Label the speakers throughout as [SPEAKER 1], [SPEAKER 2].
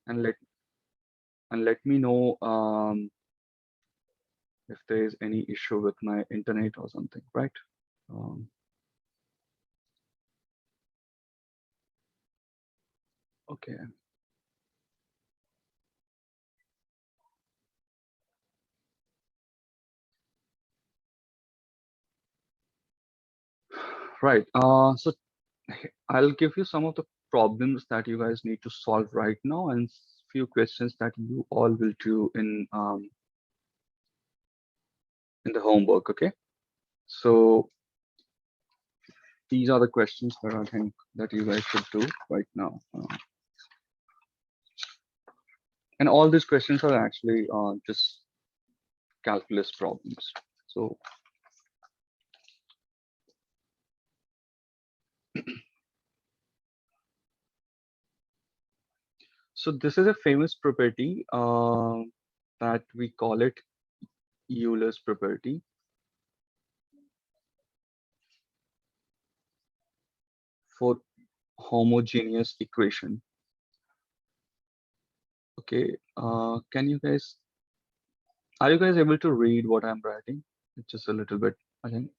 [SPEAKER 1] and let me know if there is any issue with my internet or something, right? Um, okay. Right. So I'll give you some of the problems that you guys need to solve right now and few questions that you all will do in the homework. Okay. So these are the questions that I think that you guys should do right now. And all these questions are actually just calculus problems. So this is a famous property that we call it Euler's property for homogeneous equation. Okay, can you guys, are you guys able to read what I'm writing? It's just a little bit, I think,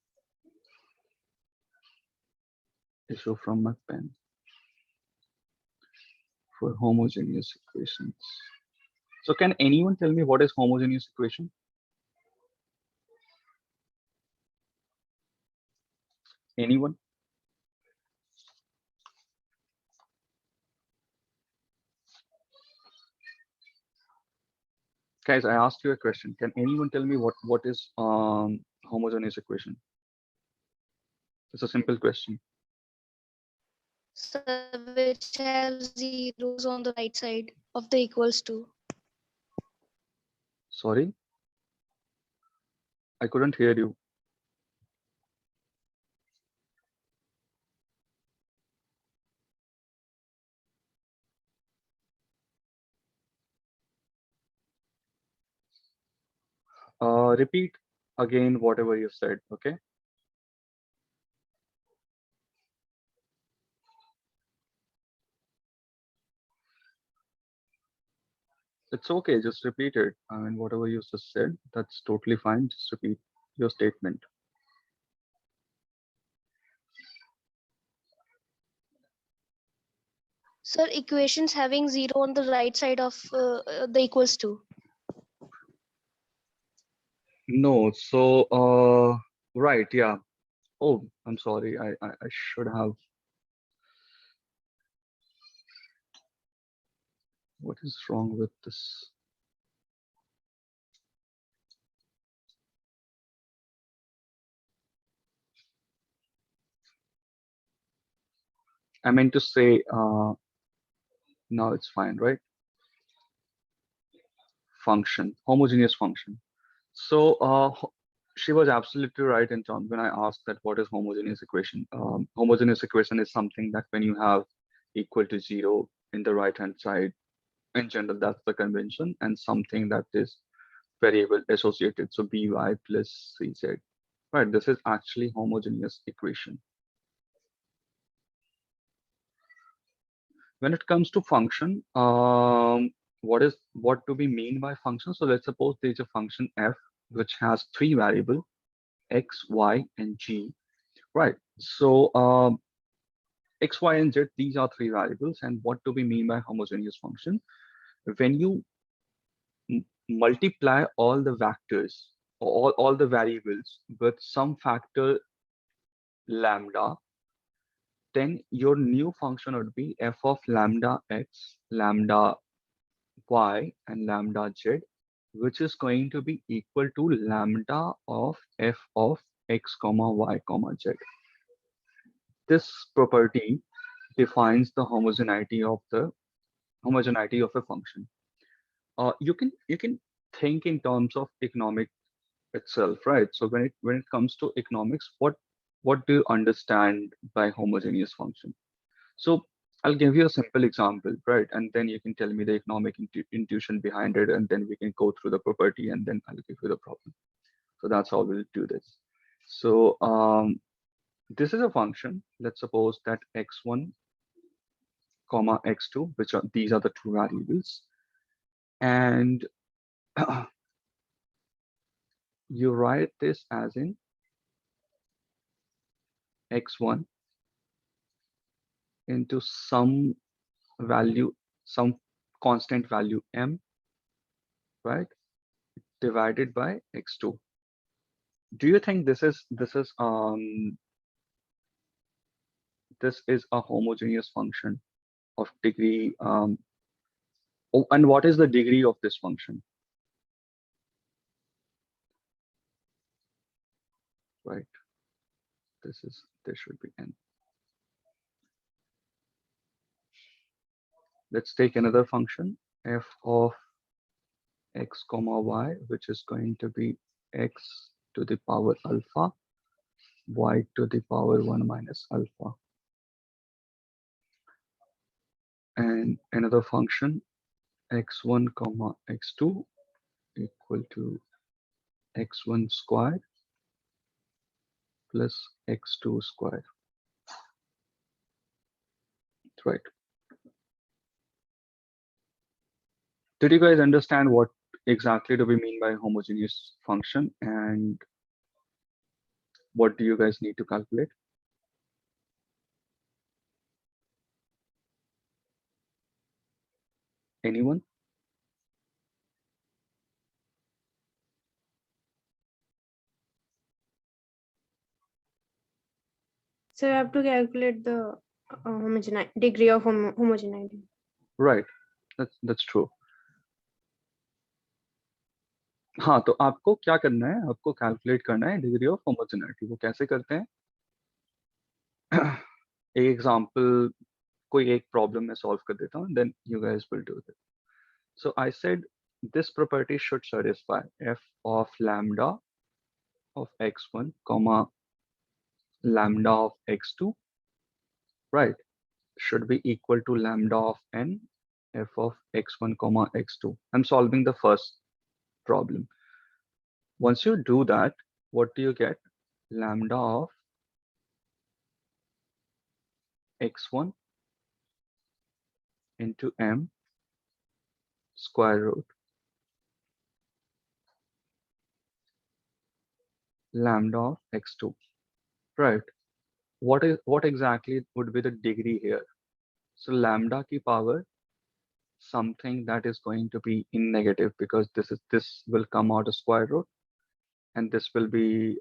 [SPEAKER 1] issue from my pen for homogeneous equations. So can anyone tell me what is homogeneous equation? Anyone? Guys, I asked you a question. Can anyone tell me what is homogeneous equation? It's a simple question.
[SPEAKER 2] So which have zeros on the right side of the equals to.
[SPEAKER 1] Sorry, I couldn't hear you. Repeat again whatever you said, okay? It's okay, just repeat it. I mean, whatever you just said, that's totally fine. Just repeat your statement.
[SPEAKER 2] Sir, equations having zero on the right side of the equals to.
[SPEAKER 1] No, so right, yeah. Oh, I'm sorry. I should have. What is wrong with this? I meant to say now it's fine, right? Function, homogeneous function. So she was absolutely right in terms when I asked that what is homogeneous equation. Homogeneous equation is something that when you have equal to zero in the right hand side, in general, that's the convention, and something that is variable associated. So by plus cz. Right, this is actually homogeneous equation. When it comes to function, what do we mean by function? So let's suppose there's a function f which has three variables x, y, and g. Right. So x, y, and z, these are three variables. And what do we mean by homogeneous function? When you multiply all the vectors or all the variables with some factor lambda, then your new function would be f of lambda x, lambda y, and lambda z, which is going to be equal to lambda of f of x comma y comma z. This property defines the homogeneity of a function. You can think in terms of economic itself, right? So when it comes to economics, what do you understand by homogeneous function? So I'll give you a simple example, right? And then you can tell me the economic intuition behind it, and then we can go through the property, and then I'll give you the problem. So that's how we'll do this. So this is a function. Let's suppose that x1 comma x2, which are these are the two variables, and you write this as in x1 into some value, some constant value m, right, divided by x2. Do you think this is a homogeneous function of degree? Oh, and what is the degree of this function? Right. This should be n. Let's take another function, f of x comma y, which is going to be x to the power alpha, y to the power 1 minus alpha. And another function, x1 comma x2 equal to x1 squared plus x2 squared. Right. Did you guys understand what exactly do we mean by homogeneous function, and what do you guys need to calculate? Anyone?
[SPEAKER 3] So you have to calculate the degree of homogeneity.
[SPEAKER 1] Right. That's true. हाँ, तो आपको क्या करना है? आपको calculate करना है degree of homogeneity. वो कैसे करते हैं? एक एग्जांपल, कोई एक प्रॉब्लम मैं सॉल्व कर देता हूँ, then you guys will do it. So I said this property should satisfy f of lambda of x1 comma lambda of x2, right, should be equal to lambda of n f of x1 comma x2. I'm solving the first problem. Once you do that, what do you get? Lambda of x1 into m square root lambda of x2, right? What exactly would be the degree here? So lambda ki power something that is going to be in negative, because this will come out a square root, and this will be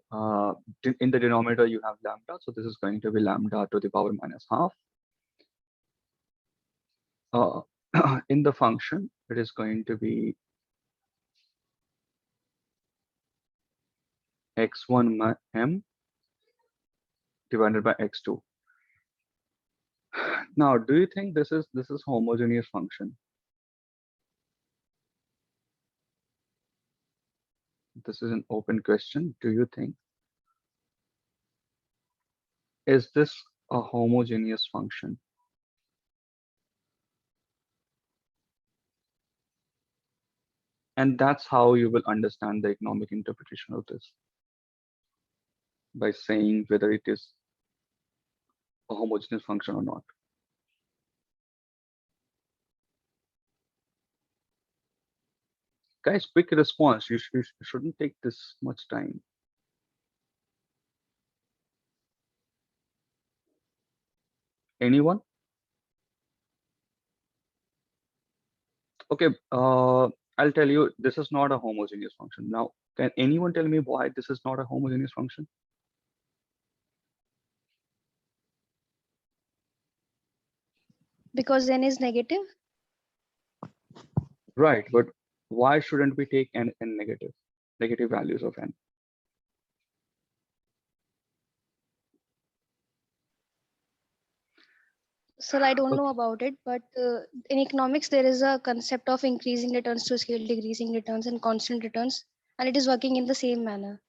[SPEAKER 1] in the denominator you have lambda, so this is going to be lambda to the power minus half. In the function, it is going to be x1 m divided by x2. Now, do you think this is homogeneous function? This is an open question. Do you think, is this a homogeneous function? And that's how you will understand the economic interpretation of this, by saying whether it is a homogeneous function or not. Guys, quick response. You shouldn't take this much time. Anyone? Okay, I'll tell you, this is not a homogeneous function. Now, can anyone tell me why this is not a homogeneous function?
[SPEAKER 2] Because n is negative.
[SPEAKER 1] Right, but why shouldn't we take n negative values of n?
[SPEAKER 2] Sir, I don't know about it, but in economics, there is a concept of increasing returns to scale, decreasing returns, and constant returns, and it is working in the same manner.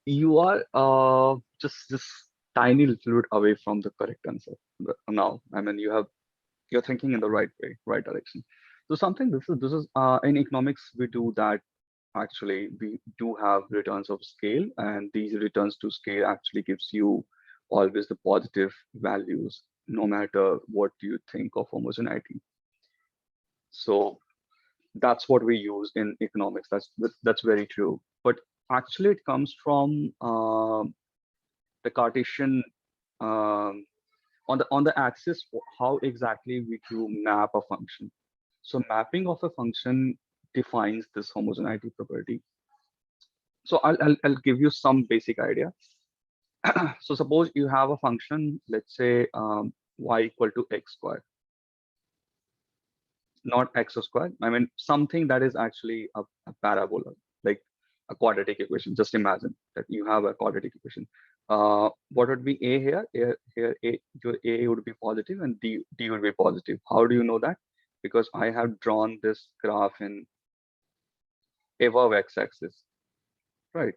[SPEAKER 1] You are just tiny little bit away from the correct answer now. I mean, you're thinking in the right way, right direction. So something, this is in economics, we do that. Actually, we do have returns of scale, and these returns to scale actually gives you always the positive values no matter what you think of homogeneity. So that's what we use in economics. That's very true. But actually, it comes from the Cartesian on the axis. How exactly we do map a function. So mapping of a function defines this homogeneity property. So I'll give you some basic idea. So suppose you have a function, let's say y equal to x squared, not x squared. I mean something that is actually a parabola, like a quadratic equation. Just imagine that you have a quadratic equation. What would be a here? Here a, your a would be positive and d would be positive. How do you know that? Because I have drawn this graph in above x-axis, right?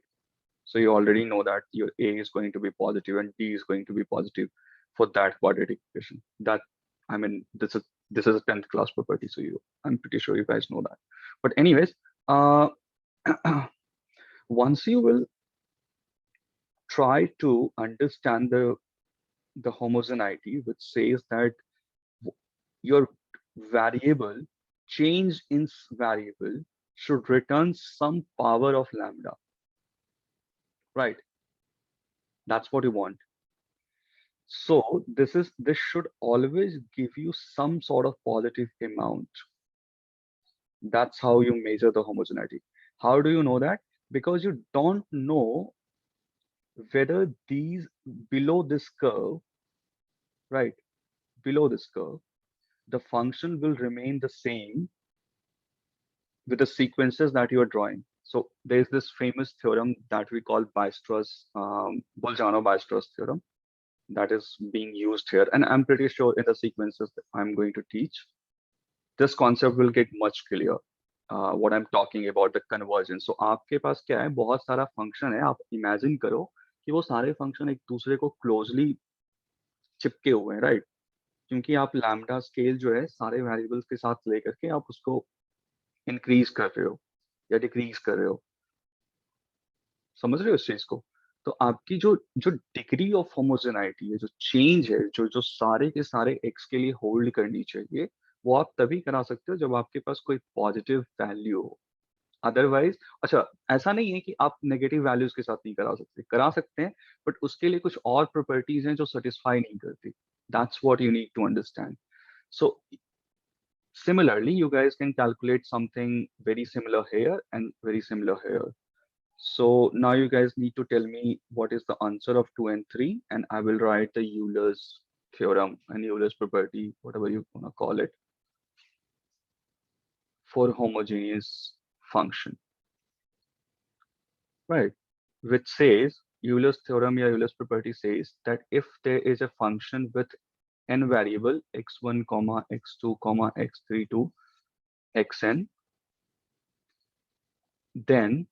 [SPEAKER 1] So you already know that your a is going to be positive and d is going to be positive for that quadratic equation. That, I mean, this is a 10th class property, so I'm pretty sure you guys know that. But anyways, once you will try to understand the homogeneity, which says that your variable change in variable should return some power of lambda, right? That's what you want. So this should always give you some sort of positive amount. That's how you measure the homogeneity. How do you know that? Because you don't know whether these below this curve, right? Below this curve, the function will remain the same with the sequences that you are drawing. So there's this famous theorem that we call Bolzano-Weierstrass theorem that is being used here. And I'm pretty sure in the sequences that I'm going to teach, this concept will get much clearer. What I'm talking about, the convergence. So आपके पास क्या है, बहुत सारा function है. आप imagine करो कि वो सारे function एक दूसरे को closely चिपके हुए हैं, right? क्योंकि आप lambda scale जो है सारे variables के साथ लेकर के आप उसको increase कर रहे हो या decrease कर रहे हो. समझ रहे हो इस चीज को? तो आपकी जो जो डिग्री ऑफ होमोजेनाइटी है, जो चेंज है, जो सारे के सारे एक्स के लिए होल्ड करनी चाहिए, वो आप तभी करा सकते हो जब आपके पास कोई पॉजिटिव वैल्यू हो. अदरवाइज, अच्छा, ऐसा नहीं है कि आप नेगेटिव वैल्यूज के साथ नहीं करा सकते हैं, बट उसके लिए कुछ और प्रॉपर्टीज हैं जो सेटिस्फाई नहीं करती. That's what you need to understand. So similarly, you guys can calculate something very similar here and very similar here. So now you guys need to tell me what is the answer of 2 and 3, and I will write the Euler's theorem and Euler's property, whatever you want to call it, for homogeneous function, right? Which says, Euler's theorem or Euler's property says that if there is a function with n variable x1, x2, x3 to xn, then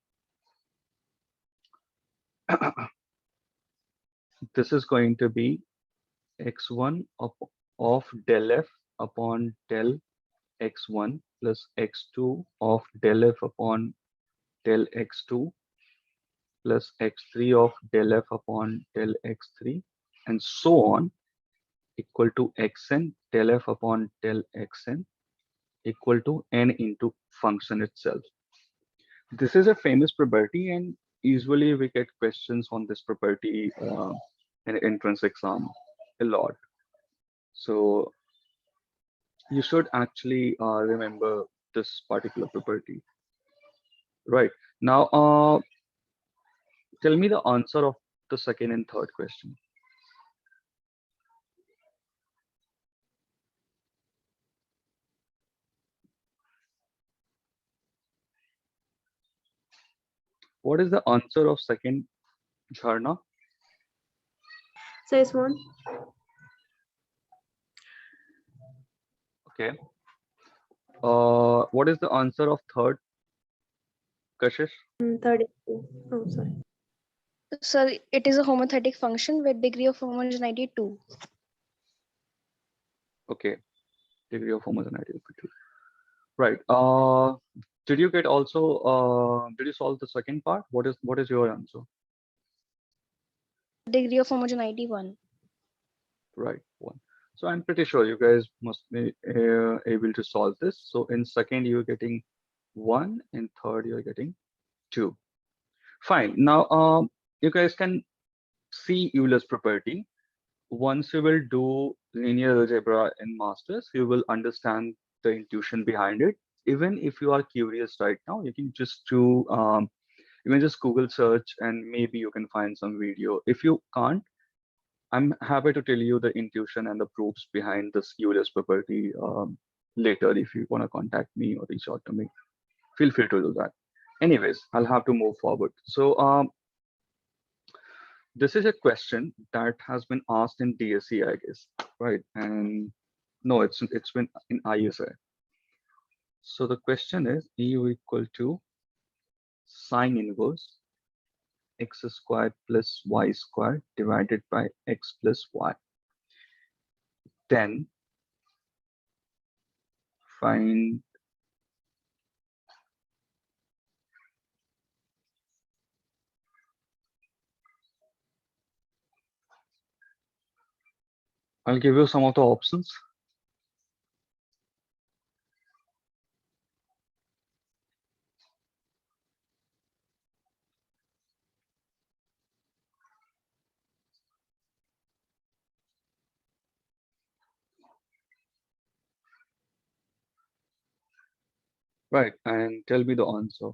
[SPEAKER 1] this is going to be x1 of del f upon del x1 plus x2 of del f upon del x2 plus x3 of del f upon del x3 and so on, equal to xn del f upon del xn equal to n into function itself. This is a famous property, and usually we get questions on this property in entrance exam a lot. So you should actually remember this particular property. Right. Now, tell me the answer of the second and third question. What is the answer of second, Jharna?
[SPEAKER 3] Says one.
[SPEAKER 1] Okay. What is the answer of third, Kashish?
[SPEAKER 3] 32. Oh, sorry.
[SPEAKER 2] So it is a homothetic function with degree of homogeneity 2.
[SPEAKER 1] Okay. Degree of homogeneity. Right. Did you get also? Did you solve the second part? What is your answer?
[SPEAKER 2] Degree of homogeneity 1.
[SPEAKER 1] Right. 1. So I'm pretty sure you guys must be able to solve this. So in second, you're getting 1, in third, you're getting 2. Fine. Now, you guys can see Euler's property. Once you will do linear algebra in masters, you will understand the intuition behind it. Even if you are curious right now, you can just do you can just Google search and maybe you can find some video. If you can't, I'm happy to tell you the intuition and the proofs behind this Euler's property later. If you want to contact me or reach out to me, feel free to do that. Anyways, I'll have to move forward. So this is a question that has been asked in DSE, I guess, right? And no, it's been in ISA. So the question is EU equal to sine inverse x squared plus y squared divided by x plus y. Then find I'll give you some of the options. Right, and tell me the answer.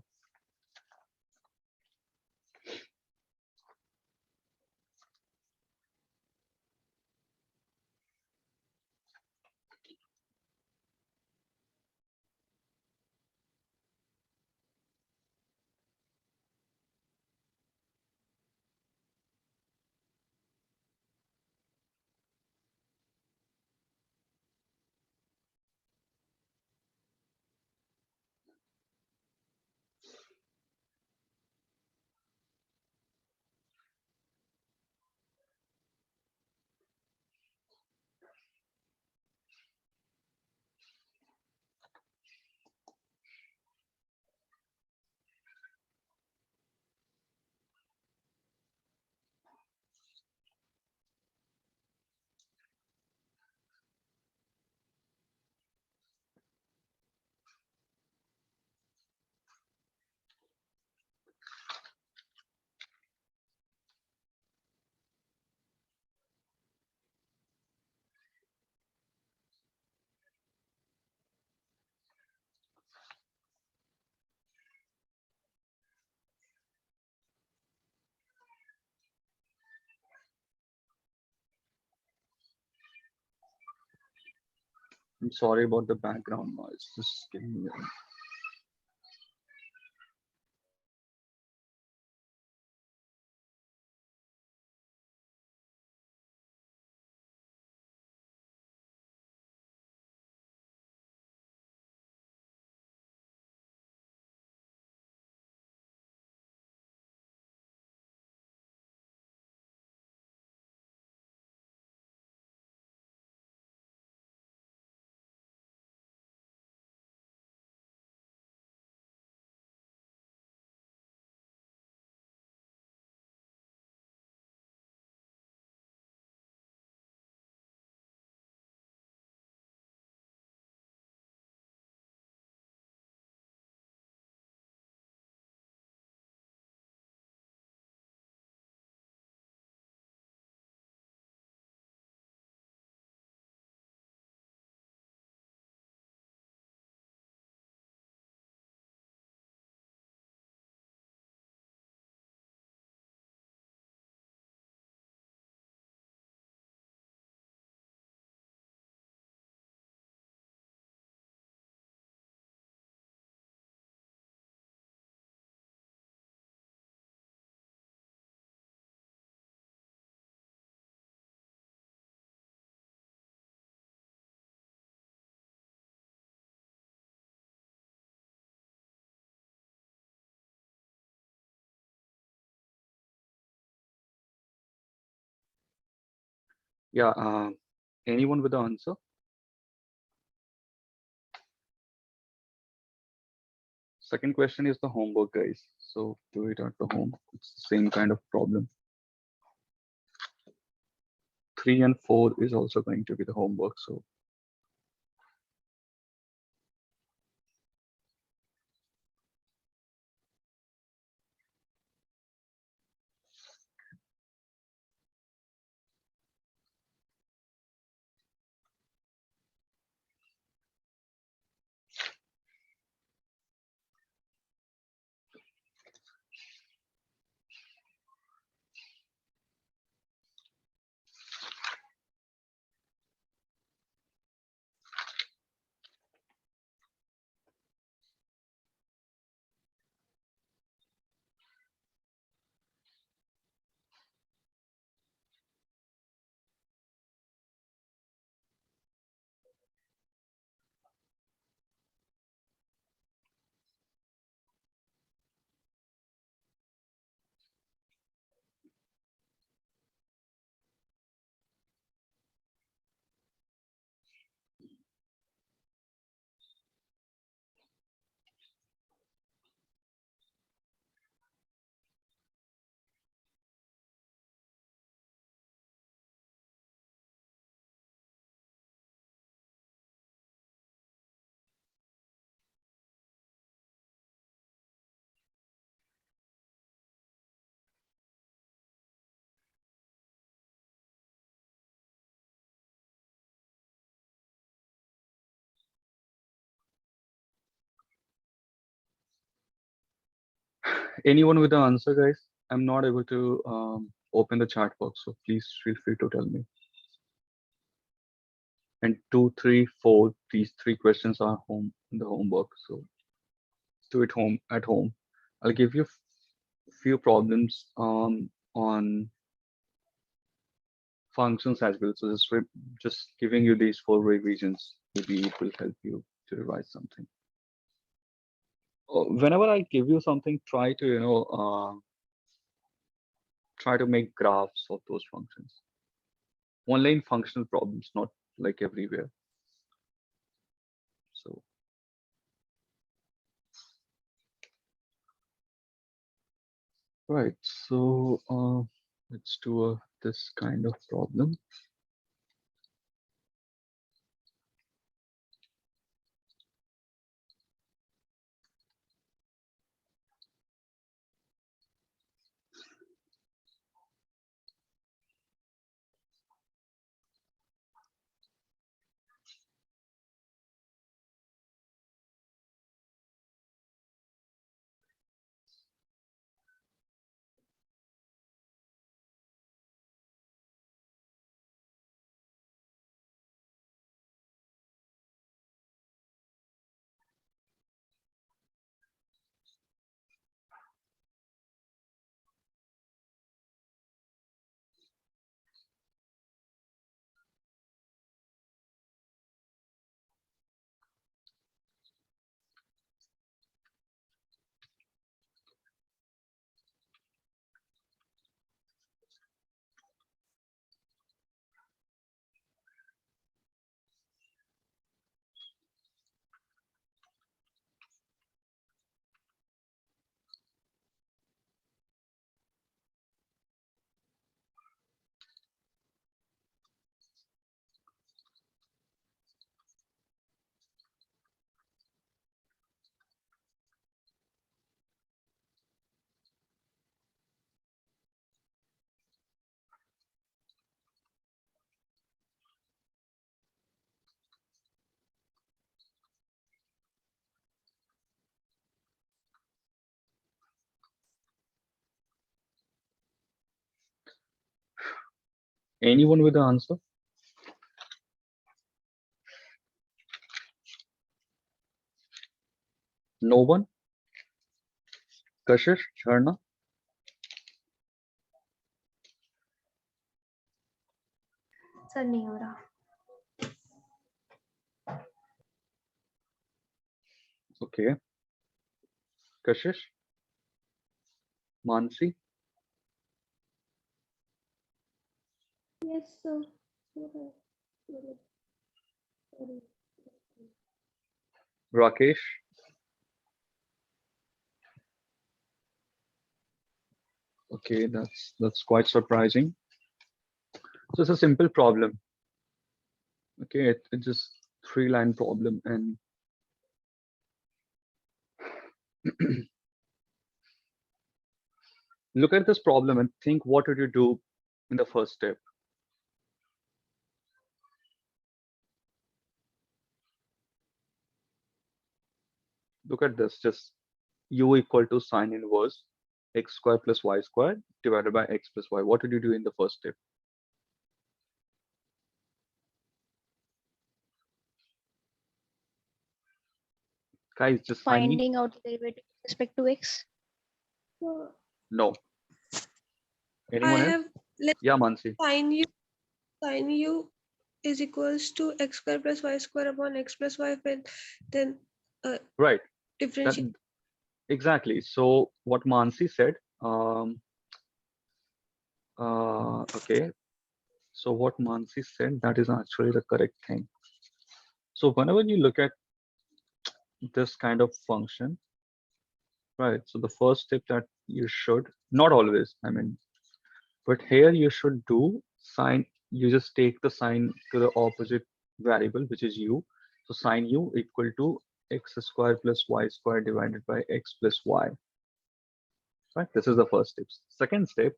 [SPEAKER 1] I'm sorry about the background noise. Just give me a yeah. Anyone with the answer? Second question is the homework, guys. So do it at the home. It's the same kind of problem. 3 and 4 is also going to be the homework. So anyone with the answer, guys? I'm not able to open the chat box, so please feel free to tell me. And 2, 3, 4, these 3 questions are home in the homework. So do it home at home. I'll give you few problems on functions as well. So just giving you these 4 revisions, maybe it will help you to revise something. Whenever I give you something, try to try to make graphs of those functions. Only in functional problems, not like everywhere. So right, so let's do this kind of problem. Anyone with the answer? No one? Kashish, Sharna?
[SPEAKER 3] Sir नहीं हो रहा.
[SPEAKER 1] Okay. Kashish? Mansi?
[SPEAKER 2] Yes, sir.
[SPEAKER 1] Rakesh? Okay, that's quite surprising. So it's a simple problem. Okay, it's just 3-line problem, and look at this problem and think, what would you do in the first step? Look at this, just u equal to sine inverse x square plus y square divided by x plus y. What would you do in the first step? Guys, just find me.
[SPEAKER 2] Finding out the derivative with respect to x.
[SPEAKER 3] So
[SPEAKER 1] No.
[SPEAKER 4] I
[SPEAKER 1] Anyone else?
[SPEAKER 4] have let
[SPEAKER 1] Yeah, Mansi.
[SPEAKER 4] sin u is equals to x square plus y square upon x plus y, but then
[SPEAKER 1] Right.
[SPEAKER 4] differentiate.
[SPEAKER 1] Exactly. So what Mansi said, okay. So what Mansi said, that is actually the correct thing. So whenever you look at this kind of function, right? So the first step that you should, not always, I mean, but here you should do sine, you just take the sign to the opposite variable, which is u. So sine u equal to x square plus y square divided by x plus y. Right? This is the first step. Second step,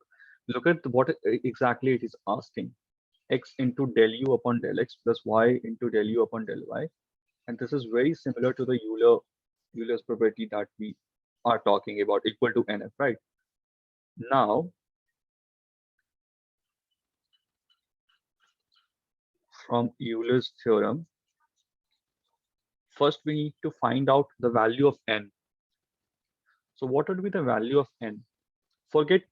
[SPEAKER 1] look at what exactly it is asking. X into del u upon del x plus y into del u upon del y. And this is very similar to the Euler's property that we are talking about, equal to nf, right? Now, from Euler's theorem, first we need to find out the value of n. So what would be the value of n? Forget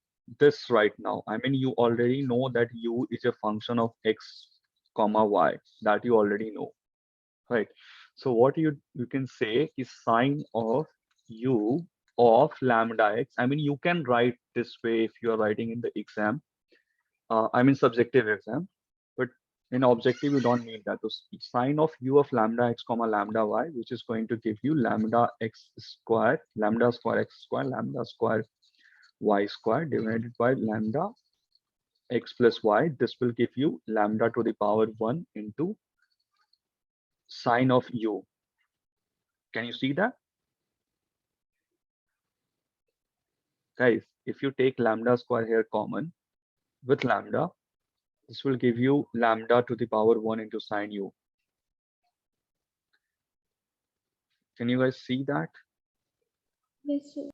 [SPEAKER 1] this right now. I mean, you already know that u is a function of x comma y, that you already know, right? So what you can say is sine of u of lambda x. I mean, you can write this way if you are writing in the exam. I mean, subjective exam, but in objective, you don't need that. So sine of u of lambda x comma lambda y, which is going to give you lambda x square, lambda square x square, lambda square y square divided by lambda x plus y. This will give you lambda to the power 1 into sine of u. Can you see that? Guys, if you take lambda square here common with lambda, this will give you lambda to the power 1 into sine u. Can you guys see that?
[SPEAKER 3] yes, sir.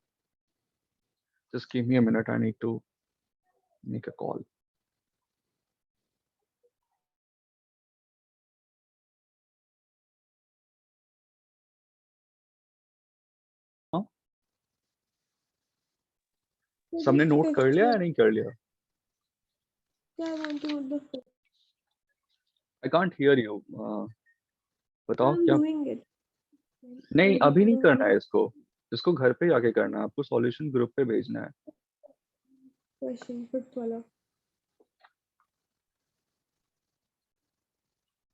[SPEAKER 1] Just give me a minute. I need to make a call. हाँ?
[SPEAKER 3] So
[SPEAKER 1] सबने
[SPEAKER 3] just
[SPEAKER 1] note कर लिया या
[SPEAKER 3] fifth
[SPEAKER 1] नहीं कर लिया?
[SPEAKER 3] one, I want to know the fifth.
[SPEAKER 1] I can't hear you. बताओ
[SPEAKER 3] I'm
[SPEAKER 1] क्या?
[SPEAKER 3] doing it.
[SPEAKER 1] नहीं,
[SPEAKER 3] I
[SPEAKER 1] अभी नहीं
[SPEAKER 3] don't
[SPEAKER 1] करना
[SPEAKER 3] know
[SPEAKER 1] है इसको. इसको घर पे जाके करना है. आपको सॉल्यूशन ग्रुप पे भेजना है.
[SPEAKER 3] question, fifth wala.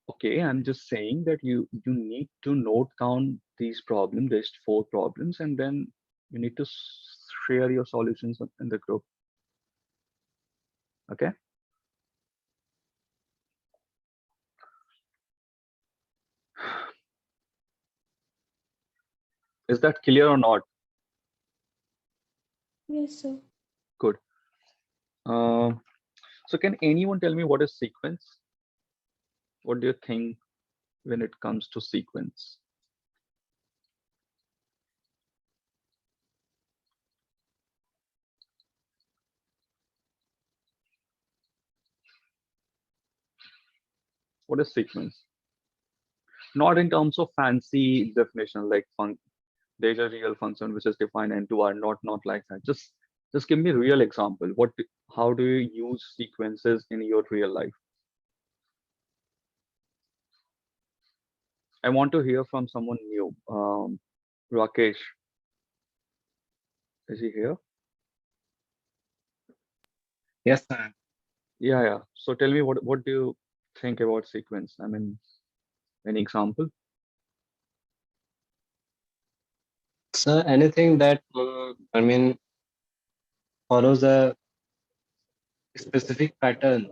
[SPEAKER 1] Okay, I'm just saying that you need to note down these problems, these 4 problems, and then you need to share your solutions in the group. Okay. Is that clear or not?
[SPEAKER 3] Yes, sir.
[SPEAKER 1] Good. So can anyone tell me what is sequence? What do you think when it comes to sequence? What is sequence? Not in terms of fancy definition, like there's a real function which is defined and two are not like that. Just give me a real example. How do you use sequences in your real life? I want to hear from someone new. Rakesh, is he here?
[SPEAKER 5] Yes, sir.
[SPEAKER 1] Yeah. So tell me, what do you think about sequence? I mean, any example?
[SPEAKER 5] Sir, anything that I mean follows a specific pattern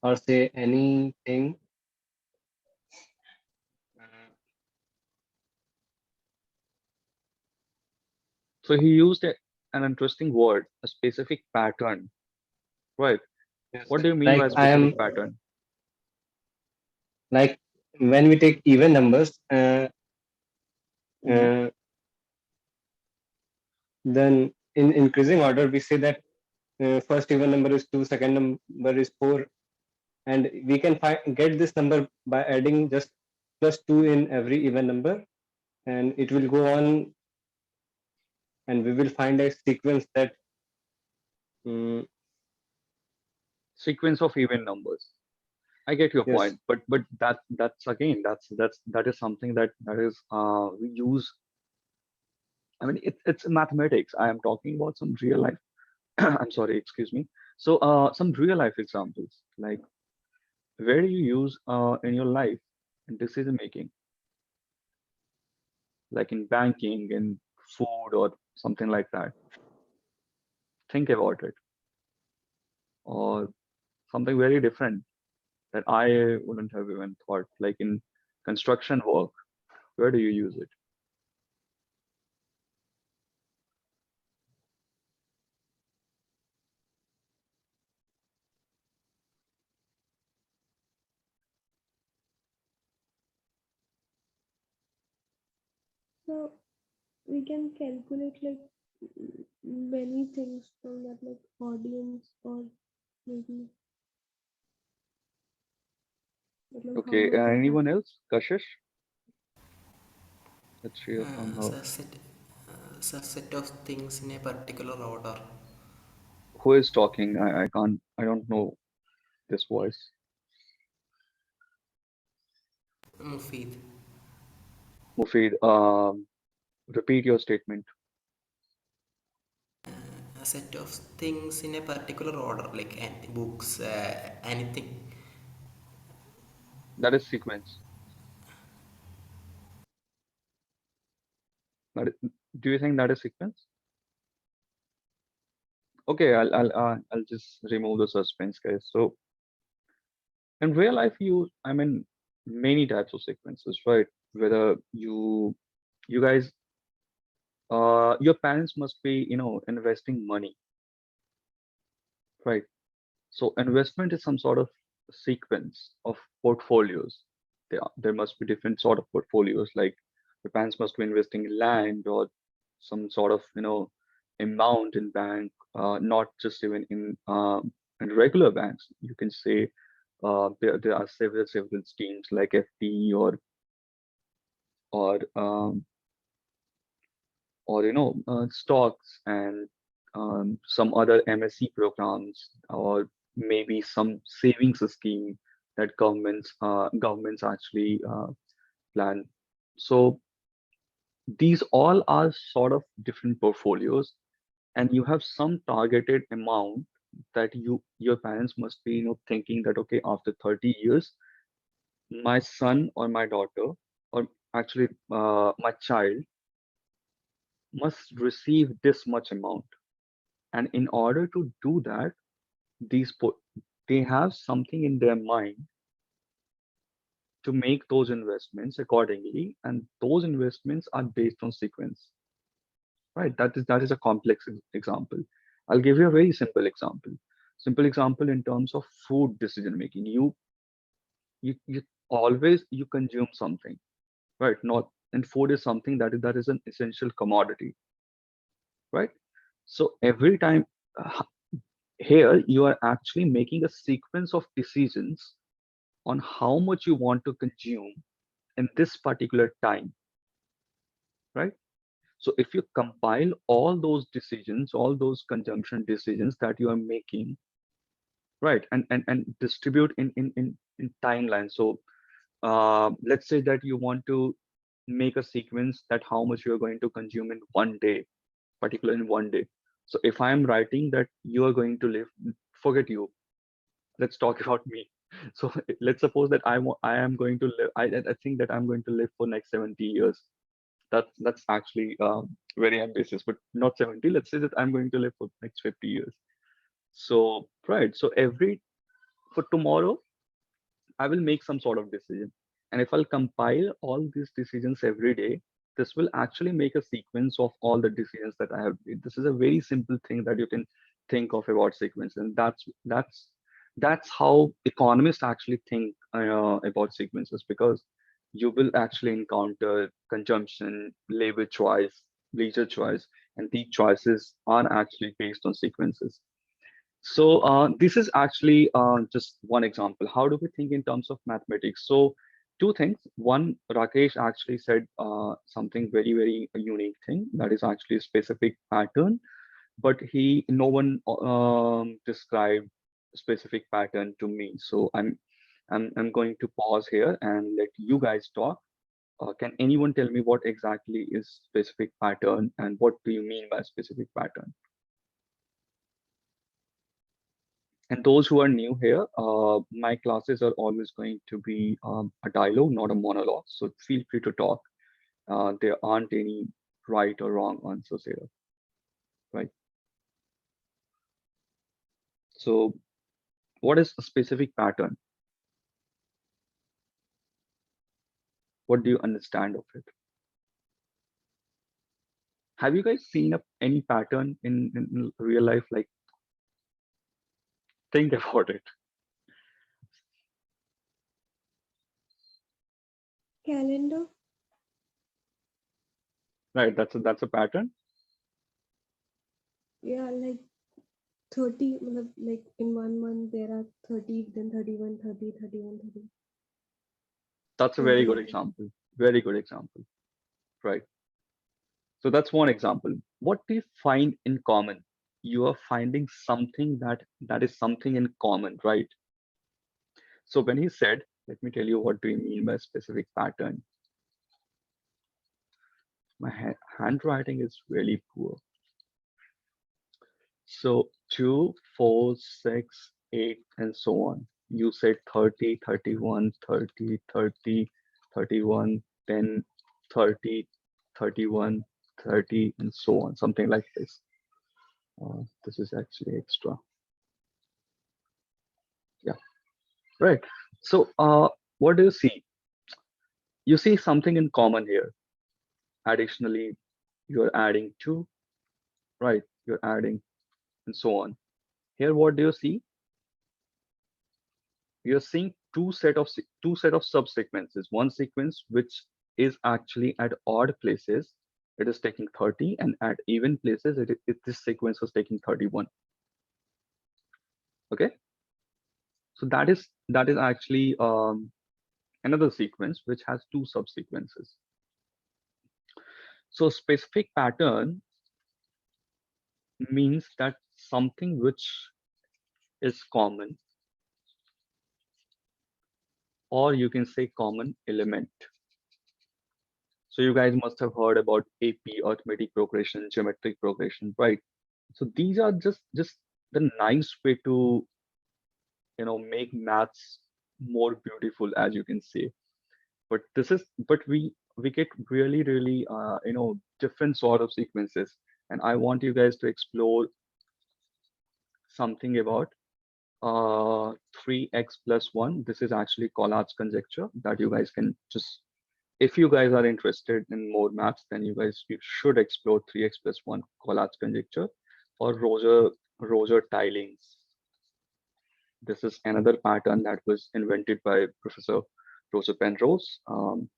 [SPEAKER 5] or say anything.
[SPEAKER 1] So he used an interesting word, a specific pattern, right?
[SPEAKER 5] Yes,
[SPEAKER 1] What do you mean
[SPEAKER 5] like
[SPEAKER 1] by specific pattern?
[SPEAKER 5] like when we take even numbers,
[SPEAKER 1] Mhm.
[SPEAKER 5] then in increasing order, we say that first even number is 2, second number is 4, and we can get this number by adding just +2 in every even number, and it will go on, and we will find a sequence that mm,
[SPEAKER 1] Sequence of even numbers. I get your
[SPEAKER 5] yes,
[SPEAKER 1] point, but that's again that is something that is we use. I mean, it's mathematics. I am talking about some real life. I'm sorry, excuse me. So some real life examples, like where do you use in your life in decision making, like in banking, in food, or something like that. Think about it, or something very different that I wouldn't have even thought, like in construction work. Where do you use it?
[SPEAKER 4] So we can calculate like many things from that, like audience or maybe how
[SPEAKER 1] Okay,
[SPEAKER 4] much they have.
[SPEAKER 1] anyone else? Kashish? Let's hear from her.
[SPEAKER 6] Such set of things in a particular order.
[SPEAKER 1] Who is talking? I don't know this voice.
[SPEAKER 6] Mufid.
[SPEAKER 1] Mufid, repeat your statement.
[SPEAKER 6] A set of things in a particular order, like books, anything.
[SPEAKER 1] That is sequence. Do you think that is sequence? Okay, I'll just remove the suspense, guys. So in real life, I mean, many types of sequences, right? Whether you guys, your parents must be, investing money, right? So investment is some sort of sequence of portfolios. There must be different sort of portfolios. Like the parents must be investing in land or some sort of amount in bank, not just even in regular banks. You can say there are several schemes like FD or stocks and some other MSc programs, or maybe some savings scheme that governments actually plan. So these all are sort of different portfolios, and you have some targeted amount that your parents must be thinking that, okay, after 30 years my son or my daughter, or actually my child, must receive this much amount. And in order to do that, they have something in their mind to make those investments accordingly, and those investments are based on sequence, right? That is a complex example. I'll give you a very simple example in terms of food decision making. You always you consume something, right? Not And food is something that is an essential commodity, right? So every time, uh, here you are actually making a sequence of decisions on how much you want to consume in this particular time, right? So if you compile all those decisions, all those consumption decisions that you are making, right, and distribute in timeline. So let's say that you want to make a sequence that how much you are going to consume in one day, particularly in one day. So if I am writing that you are going to live, forget you, let's talk about me. So let's suppose that I am going to live. I think that I'm going to live for next 70 years. That's actually very ambitious, but not 70. Let's say that I'm going to live for next 50 years. So right. So every for tomorrow, I will make some sort of decision. And if I'll compile all these decisions every day, this will actually make a sequence of all the decisions that I have made. This is a very simple thing that you can think of about sequence, and that's how economists actually think about sequences, because you will actually encounter consumption, labor choice, leisure choice, and these choices are actually based on sequences. So this is actually just one example. How do we think in terms of mathematics? So two things. One, Rakesh actually said something very, very unique thing, that is actually a specific pattern, but no one described specific pattern to me. So I'm going to pause here and let you guys talk. Can anyone tell me what exactly is specific pattern and what do you mean by specific pattern? And those who are new here, my classes are always going to be a dialogue, not a monologue. So feel free to talk. There aren't any right or wrong answers here, right? So what is a specific pattern? What do you understand of it? Have you guys seen any pattern in real life? Like, think about it.
[SPEAKER 4] Calendar.
[SPEAKER 1] Right, that's a pattern.
[SPEAKER 4] Yeah, like 30, like in 1 month there are 30, then 31, 30, 31, 30.
[SPEAKER 1] That's a very good
[SPEAKER 4] 29.
[SPEAKER 1] example. Very good example. Right. So that's one example. What do you find in common? You are finding something that is something in common, right? So when he said, let me tell you what do you mean by specific pattern. My handwriting is really poor. So 2, 4, 6, 8, and so on. You said 30, 31, 30, 30, 31, 10, 30, 31, 30, and so on, something like this. This is actually extra. Yeah, right. So what do you see? You see something in common here. Additionally, you're adding 2, right? You're adding and so on. Here, what do you see? You're seeing two set of subsequences. One sequence which is actually at odd places, it is taking 30, and at even places, this sequence was taking 31. Okay, so that is actually another sequence which has two subsequences. So specific pattern means that something which is common, or you can say common element. So you guys must have heard about AP, arithmetic progression, geometric progression, right? So these are just the nice way to make maths more beautiful, as you can say. But we get really different sort of sequences, and I want you guys to explore something about 3x plus 1. This is actually Collat's conjecture that you guys can just, if you guys are interested in more maths, then you should explore 3x plus 1 Collat's conjecture or Roger Tiling's. This is another pattern that was invented by Professor Roger Penrose,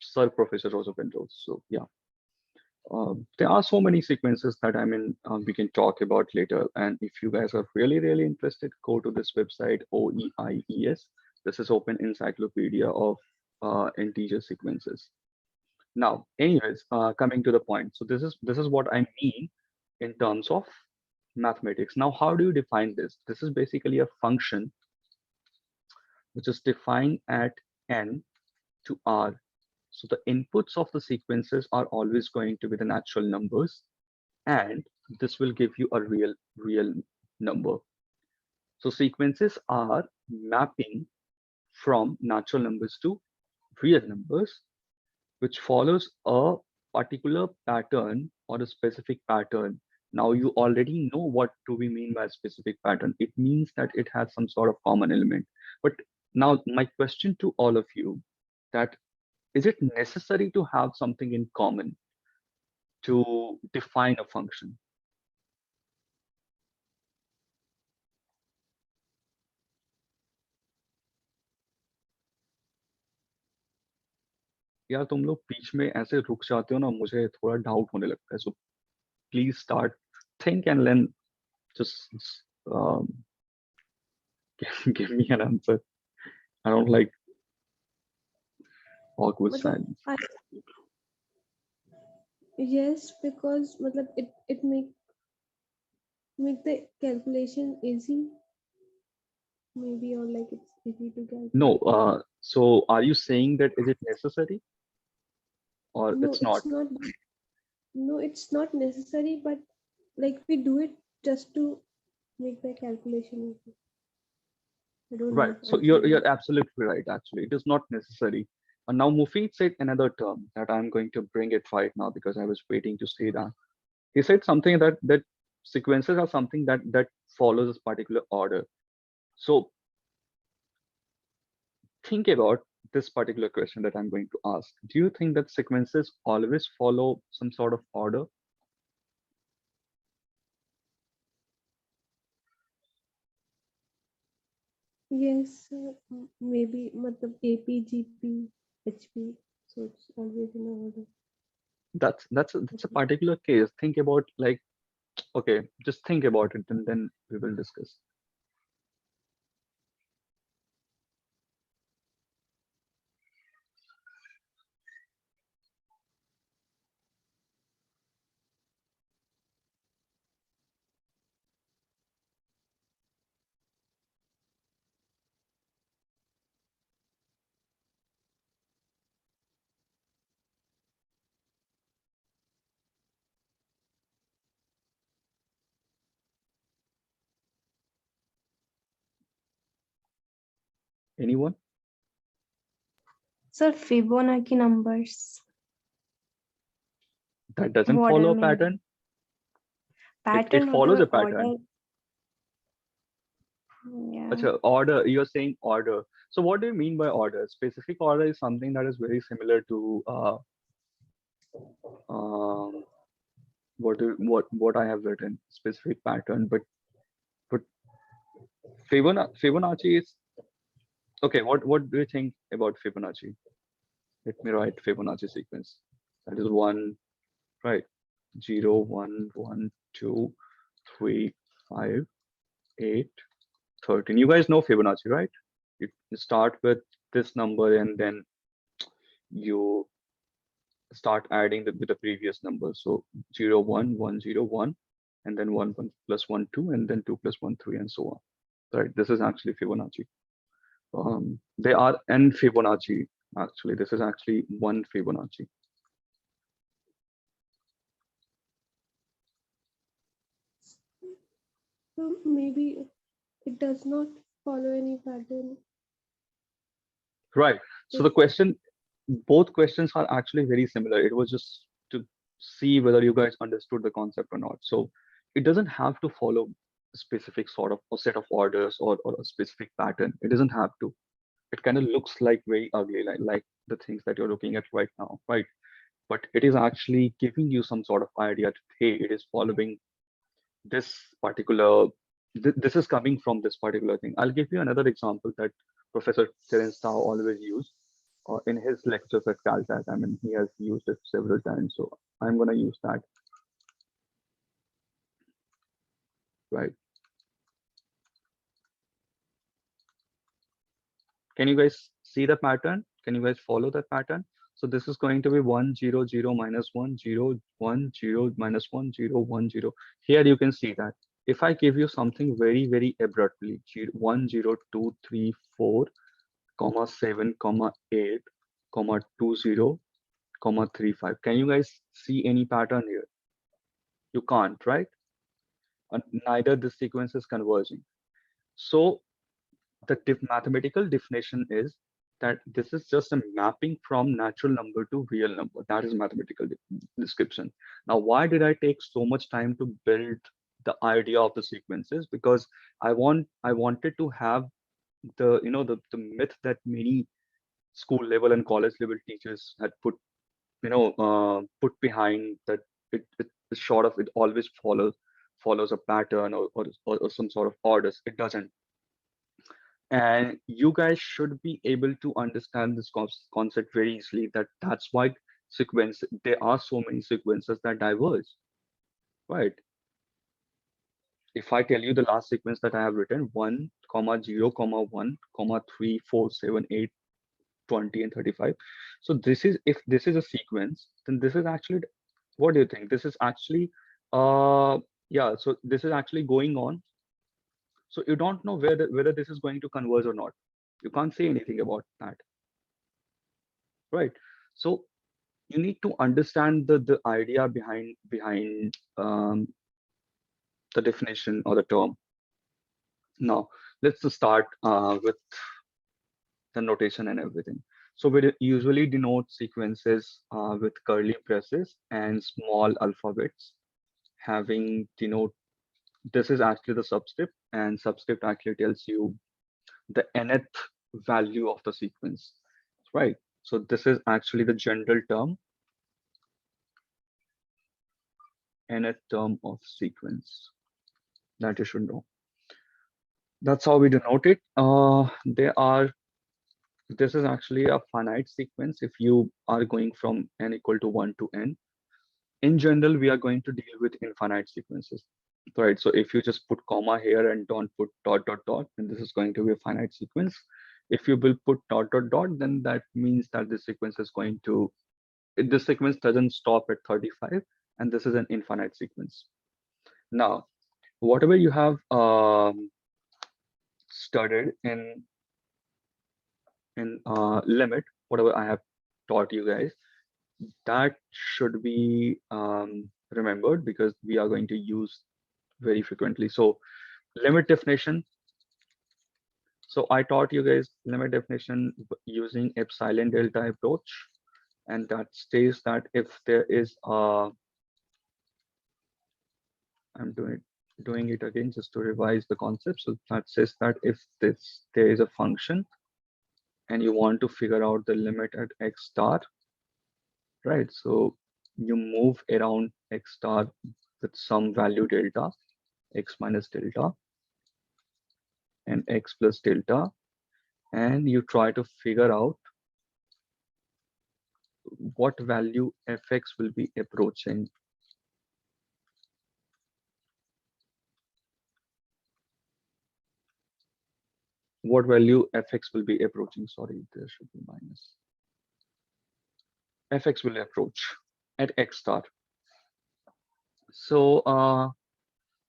[SPEAKER 1] Sir Professor Roger Penrose. So yeah, there are so many sequences that we can talk about later. And if you guys are really interested, go to this website, OEIES. This is Open Encyclopedia of Integer Sequences. Now, anyways, coming to the point. So this is what I mean in terms of mathematics. Now, how do you define this? This is basically a function which is defined at n to r. So the inputs of the sequences are always going to be the natural numbers, and this will give you a real number. So sequences are mapping from natural numbers to real numbers, which follows a particular pattern or a specific pattern Now you already know what do we mean by a specific pattern. It means that it has some sort of common element. But now my question to all of you, that is it necessary to have something in common to define a function? यार तुम लोग बीच में ऐसे रुक जाते हो ना, मुझे थोड़ा डाउट होने लगता है. So please start, think, and then just um, give me an answer. I don't like awkward
[SPEAKER 4] मतलब
[SPEAKER 1] silence.
[SPEAKER 4] yes, because मतलब it make the calculation easy, maybe, or like it's easy to calculate.
[SPEAKER 1] No, so are you saying that is it necessary or
[SPEAKER 4] No,
[SPEAKER 1] it's not?
[SPEAKER 4] it's not. No, it's not necessary, but like we do it just to make the calculation easy. I don't know
[SPEAKER 1] Right.
[SPEAKER 4] if
[SPEAKER 1] So
[SPEAKER 4] I'm
[SPEAKER 1] you're
[SPEAKER 4] saying
[SPEAKER 1] you're absolutely right. Actually, it is not necessary. And now Mufid said another term that I'm going to bring it right now because I was waiting to say that. He said something that sequences are something that follows this particular order. So think about this particular question that I'm going to ask. Do you think that sequences always follow some sort of order?
[SPEAKER 4] yes, maybe matlab AP, GP, HP, so it's always in order.
[SPEAKER 1] That's a particular case. Think about, like, okay, just think about it and then we will discuss. Anyone?
[SPEAKER 3] Sir, Fibonacci numbers.
[SPEAKER 1] That doesn't
[SPEAKER 3] What I
[SPEAKER 1] follow a
[SPEAKER 3] mean.
[SPEAKER 1] pattern. It
[SPEAKER 3] Pattern
[SPEAKER 1] follows a
[SPEAKER 3] मतलब
[SPEAKER 1] pattern.
[SPEAKER 3] order. Yeah.
[SPEAKER 1] Achha, order, you're saying order. So what do you mean by order? Specific order is something that is very similar to what I have written, specific pattern, but Fibonacci is okay. What do you think about Fibonacci? Let me write Fibonacci sequence. That is 1, right? 0, 1, 1, 2, 3, 5, 8, 13. You guys know Fibonacci, right? You start with this number and then you start adding with the previous number. So 0, 1, 1, 0, 1, and then 1, 1 plus 1, 2, and then 2 plus 1, 3, and so on. Right? This is actually Fibonacci. They are n Fibonacci. Actually, this is actually 1 Fibonacci.
[SPEAKER 4] So maybe it does not follow any pattern.
[SPEAKER 1] Right. So the question, both questions are actually very similar. It was just to see whether you guys understood the concept or not. So it doesn't have to follow a specific sort of a set of orders or a specific pattern. It doesn't have to. It kind of looks like very ugly, like the things that you're looking at right now, right? But it is actually giving you some sort of idea that, hey, it is following this particular, this is coming from this particular thing. I'll give you another example that Professor Terence Tao always used in his lectures at Caltech. I mean, he has used it several times, so I'm going to use that. Right. Can you guys see the pattern? Can you guys follow that pattern? So this is going to be 1, 0, 0, minus 1, 0, 1, 0, minus 1, 0, 1, 0. Here you can see that. If I give you something very, very abruptly, 1, 0, 2, 3, 4, comma 7, comma 8, comma 2, 0, comma 3, 5. Can you guys see any pattern here? You can't, right? And neither the sequence is converging. So the mathematical definition is that this is just a mapping from natural number to real number. That is mathematical description. Now, why did I take so much time to build the idea of the sequences? Because I wanted to have the the myth that many school level and college level teachers had put put behind that it is sort of, it always follows a pattern or some sort of orders. It doesn't. And you guys should be able to understand this concept very easily, that that's why there are so many sequences that diverge, right? If I tell you the last sequence that I have written, 1 comma 0 comma 1 comma 3 4 7 8 20 and 35, so this is, if this is a sequence, then this is actually, what do you think? This is actually yeah, so this is actually going on. So you don't know whether this is going to converge or not. You can't say anything about that, right? So you need to understand the idea behind the definition or the term. Now let's just start with the notation and everything. So we usually denote sequences with curly braces and small alphabets having denote, this is actually the subscript, and subscript actually tells you the nth value of the sequence, right? So this is actually the general term, nth term of sequence, that you should know. That's how we denote it. This is actually a finite sequence if you are going from n equal to 1 to n. In general, we are going to deal with infinite sequences, right? So if you just put comma here and don't put dot dot dot, then this is going to be a finite sequence. If you will put dot dot dot, then that means that this sequence is going to, this sequence doesn't stop at 35, and this is an infinite sequence. Now, whatever you have studied in limit, whatever I have taught you guys, that should be remembered, because we are going to use very frequently. So limit definition. So I taught you guys limit definition using epsilon delta approach, and that states that if there is a, I'm doing it again just to revise the concept. So that says that if there is a function and you want to figure out the limit at x star, right? So you move around x star with some value delta, x minus delta and x plus delta, and you try to figure out what value fx will be approaching. What value fx will be approaching? Sorry, there should be minus. Fx will approach at x star. So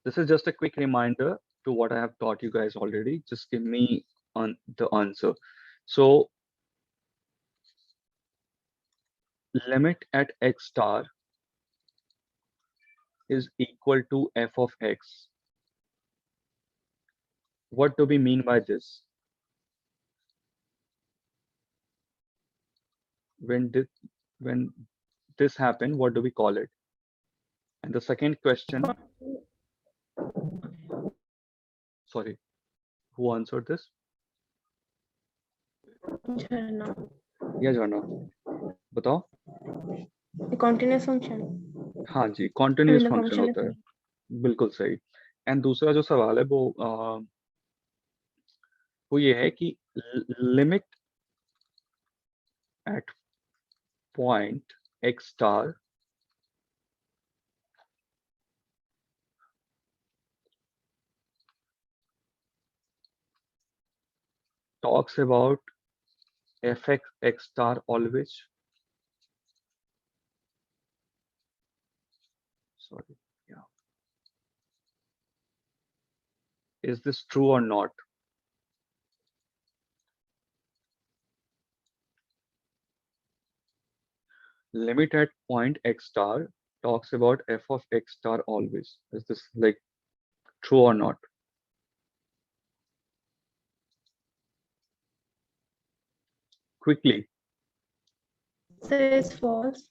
[SPEAKER 1] this is just a quick reminder to what I have taught you guys already. Just give me on the answer. So limit at x star is equal to f of x. What do we mean by this? When this happened, what do we call it? And the second question, sorry, who answered this?
[SPEAKER 3] Jharna.
[SPEAKER 1] Yeah, Jharna, बताओ.
[SPEAKER 3] A continuous function.
[SPEAKER 1] हाँ जी,
[SPEAKER 3] I
[SPEAKER 1] continuous
[SPEAKER 3] mean, the
[SPEAKER 1] function
[SPEAKER 3] function
[SPEAKER 1] होता है,
[SPEAKER 3] is
[SPEAKER 1] बिल्कुल सही. And दूसरा जो सवाल है वो ये है कि limit at point x star talks about fx x star always. Sorry, yeah. Is this true or not? Limit at point x star talks about f of x star always. Is this like true or not? Quickly.
[SPEAKER 3] So it's false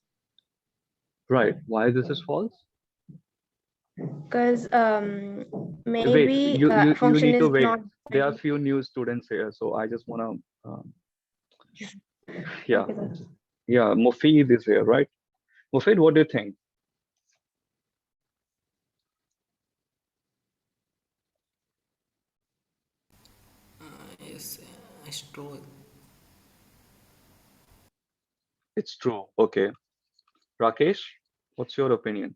[SPEAKER 1] Right. Why this is false?
[SPEAKER 3] because
[SPEAKER 1] Wait,
[SPEAKER 3] maybe
[SPEAKER 1] you
[SPEAKER 3] function
[SPEAKER 1] need to
[SPEAKER 3] is
[SPEAKER 1] wait.
[SPEAKER 3] not.
[SPEAKER 1] There are few new students here, so I just wanna, yeah,
[SPEAKER 3] Okay, sir.
[SPEAKER 1] yeah. Mufid is here, right? Mufid, what do you think?
[SPEAKER 6] Yes, it's true.
[SPEAKER 1] It's true. Okay. Rakesh, what's your opinion?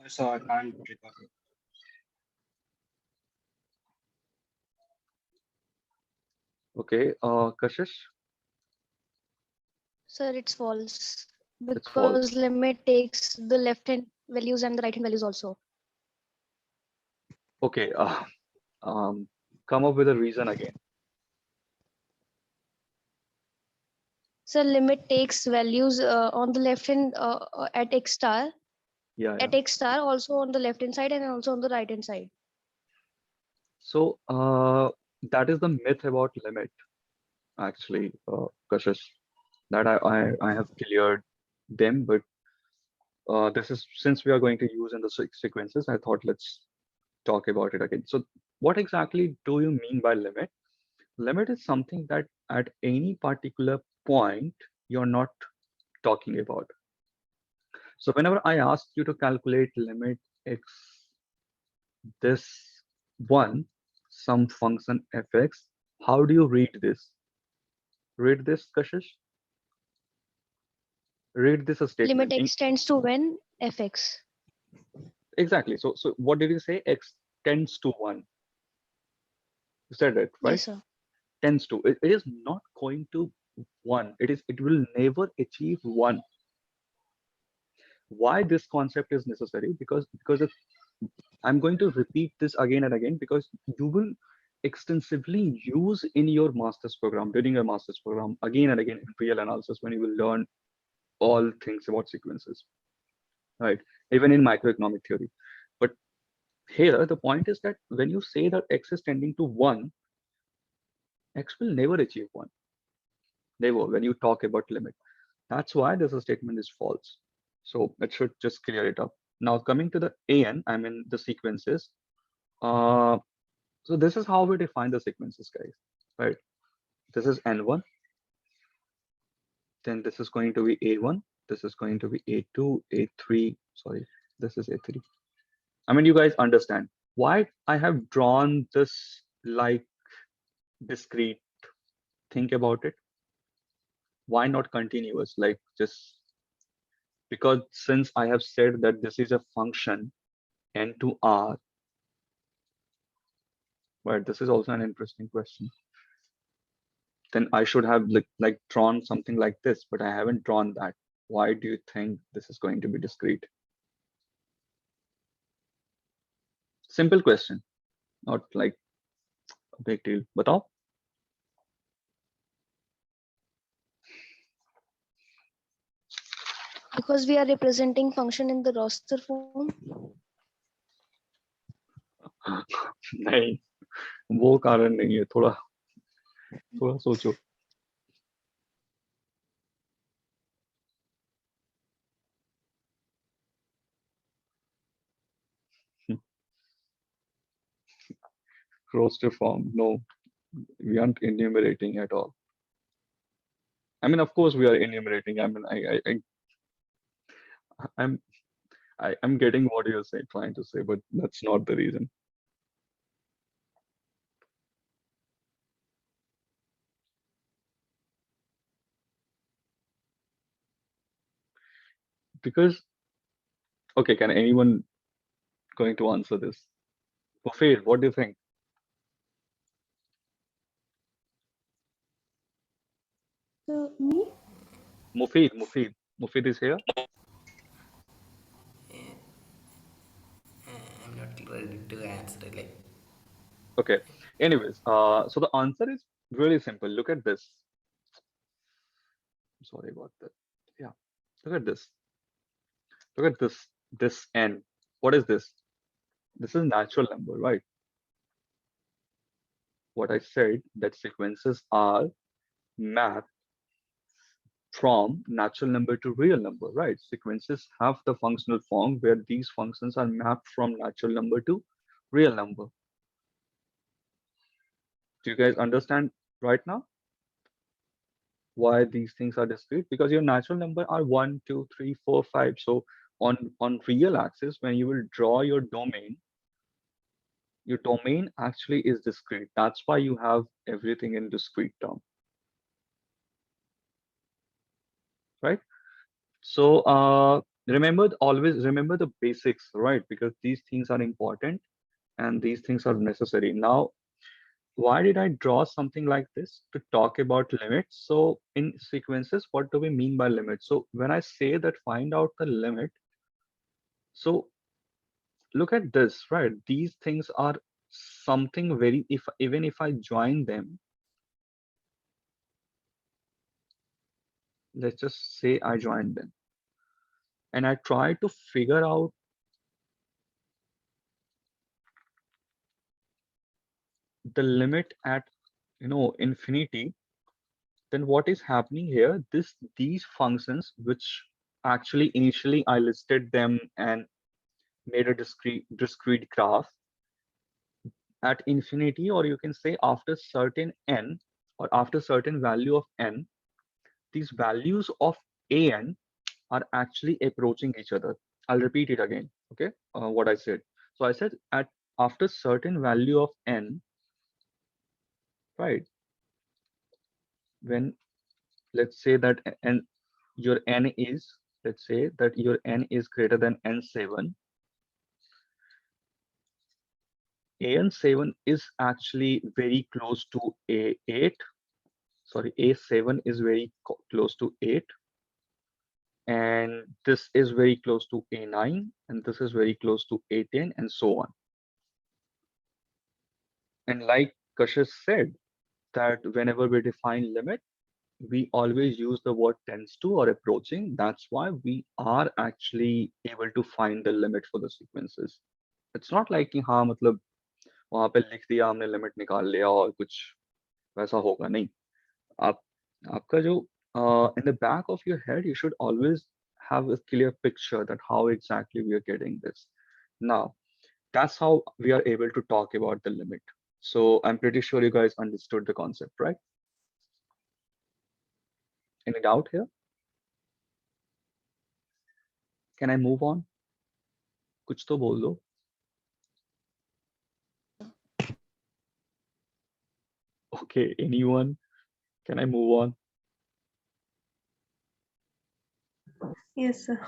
[SPEAKER 5] So I can't recall.
[SPEAKER 1] Okay. Kashish,
[SPEAKER 2] Sir, it's false
[SPEAKER 1] it's false.
[SPEAKER 2] because limit takes the left hand values and the right hand values also.
[SPEAKER 1] Okay. Come up with a reason again.
[SPEAKER 2] So limit takes values on the left hand at x star,
[SPEAKER 1] Yeah, yeah.
[SPEAKER 2] at x star, also on the left hand side and also on the right hand side.
[SPEAKER 1] So, that is the myth about limit, actually, Kashish. That I have cleared them, but this is since we are going to use in the sequences, I thought let's talk about it again. So, what exactly do you mean by limit? Limit is something that at any particular point you're not talking about. So, whenever I ask you to calculate limit x this one some function fx, how do you read this? Read this, Kashish. Read this a
[SPEAKER 2] Limit
[SPEAKER 1] statement.
[SPEAKER 2] x tends to when fx.
[SPEAKER 1] Exactly. So what did you say? X tends to one. You said it, right?
[SPEAKER 2] Yes, sir.
[SPEAKER 1] Tends to. It is not going to one. It will never achieve one. Why this concept is necessary? Because I'm going to repeat this again and again because you will extensively use in your master's program, during your master's program, again and again in real analysis when you will learn all things about sequences, right? Even in microeconomic theory. But here, the point is that when you say that x is tending to 1, x will never achieve 1. Never, when you talk about limit. That's why this statement is false. So it should just clear it up. Now, coming to the AN, I mean the sequences. So this is how we define the sequences, guys, right? This is N1, then this is going to be A1, this is going to be A2, A3, sorry, this is A3. I mean, you guys understand why I have drawn this like discrete. Think about it. Why not continuous? Like just because since I have said that this is a function n to r, but this is also an interesting question. Then I should have like drawn something like this, but I haven't drawn that. Why do you think this is going to be discrete? Simple question, not like a big deal. Batao?
[SPEAKER 2] Because we are representing function in the roster form.
[SPEAKER 1] नहीं, वो कारण नहीं है. थोड़ा सोचो. Roster form. No, we aren't enumerating at all. I mean, of course we are enumerating. I mean, I'm getting what you're saying, trying to say, but that's not the reason. Because, okay, can anyone going to answer this? Mufid, what do you think?
[SPEAKER 4] So me,
[SPEAKER 1] Mufid is here.
[SPEAKER 6] I'm not ready to answer. Like,
[SPEAKER 1] Okay. Anyways, so the answer is really simple. Look at this. Sorry about that. Yeah. Look at this. Look at this. This n. What is this? This is natural number, right? what I said, that sequences are mapped from natural number to real number, right? Sequences have the functional form where these functions are mapped from natural number to real number. Do you guys understand right now why these things are discrete? Because your natural number are 1, 2, 3, 4, 5. So on real axis, when you will draw your domain actually is discrete. That's why you have everything in discrete term, right? So always remember the basics, right? Because these things are important and these things are necessary. Now, why did I draw something like this? To talk about limits. So in sequences, what do we mean by limits? So when I say that find out the limit, so look at this, right? These things are something very, even if I join them, let's just say I join them and I try to figure out the limit at, infinity, then what is happening here? These functions, which actually initially I listed them and made a discrete graph at infinity, or you can say after certain n or after certain value of n, these values of an are actually approaching each other. I'll repeat it again. Okay, what I said. So I said at after certain value of n, right? When let's say that n your n is, let's say that your n is greater than n7, an7 is actually very close to a8. Sorry, a7 is very close to 8, and this is very close to a9, and this is very close to a10, and so on. And like Kashish said, that whenever we define limit, we always use the word tends to or approaching. That's why we are actually able to find the limit for the sequences. It's not like कि हाँ मतलब वहां पे लिख दिया हमने limit निकाल लिया और कुछ वैसा होगा नहीं. आप आपका जो in the back of your head, you should always have a clear picture that how exactly we are getting this. Now, that's how we are able to talk about the limit. So I'm pretty sure you guys understood the concept, right? Any doubt here? Can I move on? कुछ तो बोल दो. Okay, anyone? Can I move on?
[SPEAKER 3] Yes, sir.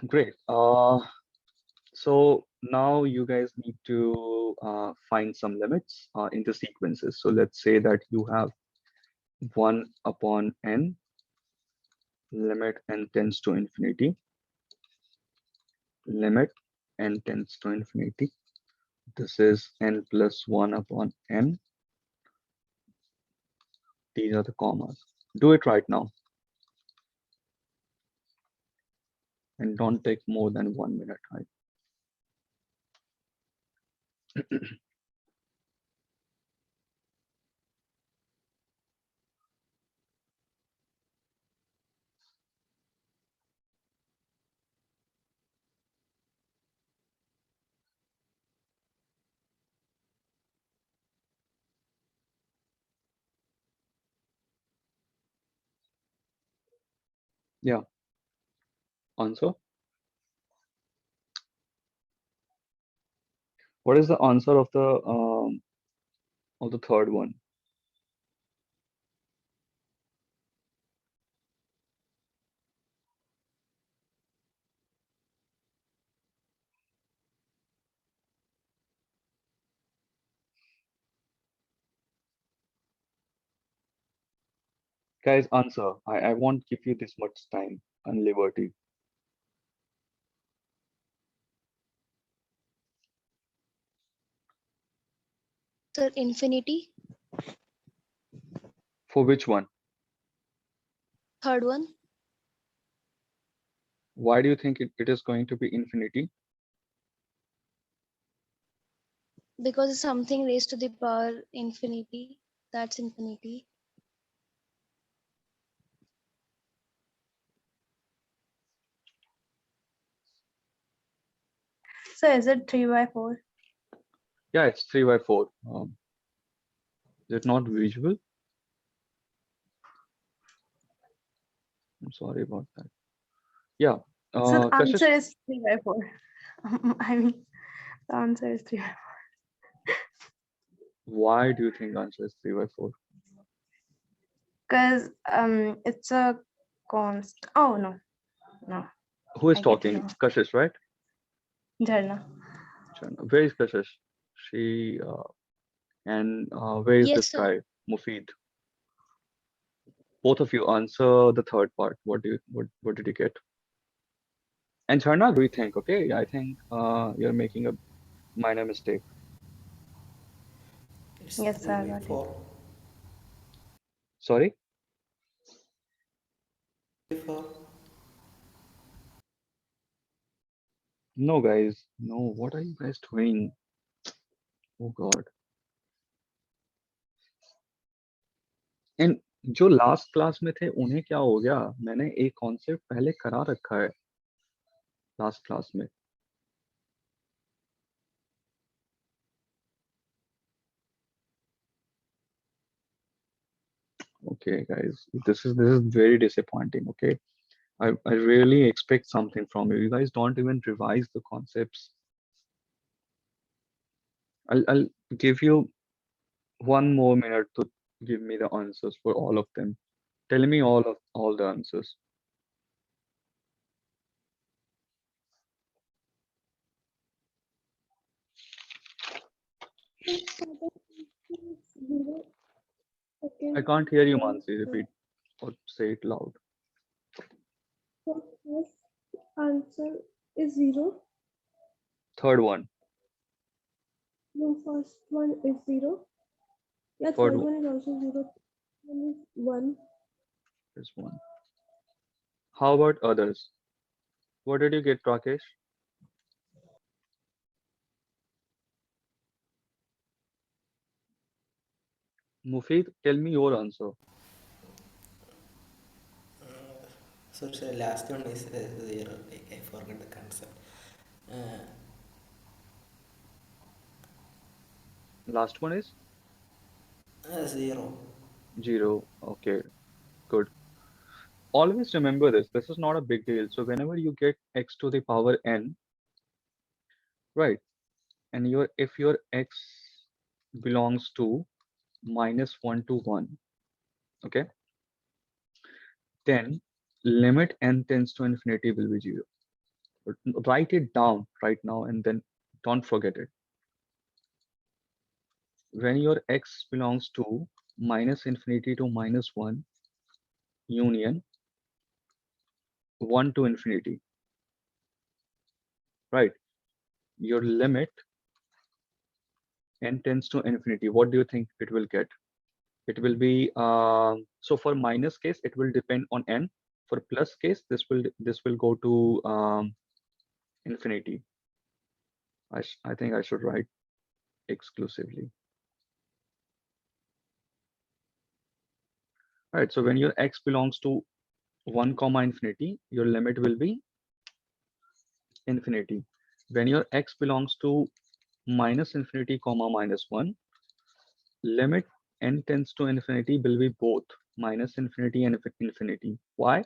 [SPEAKER 1] Great. So now you guys need to find some limits in the sequences. So let's say that you have 1 upon n, limit n tends to infinity, limit n tends to infinity. This is n plus 1 upon n. These are the commas. Do it right now. And don't take more than 1 minute, right? Yeah. Answer? What is the answer of the third one? Guys, answer. I won't give you this much time and liberty.
[SPEAKER 2] Sir, infinity.
[SPEAKER 1] For which one?
[SPEAKER 2] Third one.
[SPEAKER 1] Why do you think it is going to be infinity?
[SPEAKER 2] because something raised to the power infinity, that's infinity.
[SPEAKER 3] So is it 3/4?
[SPEAKER 1] Yeah, it's 3/4. Is it not visual? I'm sorry about that. Yeah.
[SPEAKER 3] So the
[SPEAKER 1] Kashish,
[SPEAKER 3] answer is 3/4. I mean, the answer is 3/4.
[SPEAKER 1] why do you think answer is 3/4?
[SPEAKER 3] Because it's a const. Oh no.
[SPEAKER 1] Who is
[SPEAKER 3] I get it
[SPEAKER 1] talking?
[SPEAKER 3] now.
[SPEAKER 1] Kashish, right?
[SPEAKER 3] Jharna.
[SPEAKER 1] Where is Kashish? She and where is
[SPEAKER 2] Yes,
[SPEAKER 1] this
[SPEAKER 2] sir.
[SPEAKER 1] guy? Mufid. Both of you answer the third part. What did you get? And Jharna, rethink, okay? I think you're making a minor mistake.
[SPEAKER 6] It's
[SPEAKER 3] Yes, sir, I got it.
[SPEAKER 6] 3/4.
[SPEAKER 1] Sorry?
[SPEAKER 6] 3/4.
[SPEAKER 1] No, guys. No, what are you guys doing? Oh God. And जो last class में थे उन्हें क्या हो गया? मैंने एक concept पहले करा रखा है लास्ट क्लास में. Okay, guys, this is very disappointing. Okay, I really expect something from you. You guys don't even revise the concepts. I'll give you 1 more minute to give me the answers for all of them. Tell me all the answers.
[SPEAKER 4] Zero second.
[SPEAKER 1] I can't hear you,
[SPEAKER 4] one,
[SPEAKER 1] Mansi. Repeat or say it loud.
[SPEAKER 4] So first answer is 0.
[SPEAKER 1] Third one.
[SPEAKER 4] No, first one is 0. Yeah,
[SPEAKER 1] Third
[SPEAKER 4] third
[SPEAKER 1] one
[SPEAKER 4] one is also 0. One is 1.
[SPEAKER 1] is one. How about others? What did you get, Rakesh? Mufid, tell me your answer.
[SPEAKER 6] So last one is 0. Like, I forgot the concept.
[SPEAKER 1] Last one is
[SPEAKER 6] 0.
[SPEAKER 1] 0. Okay, good. Always remember this. This is not a big deal. So whenever you get x to the power n, right, and if your x belongs to -1 to 1, okay, then limit n tends to infinity will be 0. But write it down right now and then don't forget it. When your x belongs to -infinity to -1 union 1 to infinity, right, your limit n tends to infinity, what do you think it will get? It will be so for minus case it will depend on n. For plus case this will go to infinity. I think I should write exclusively. Right, so when your x belongs to 1 comma infinity, your limit will be infinity. When your x belongs to -infinity comma -1, limit n tends to infinity will be both -infinity and infinity. Why?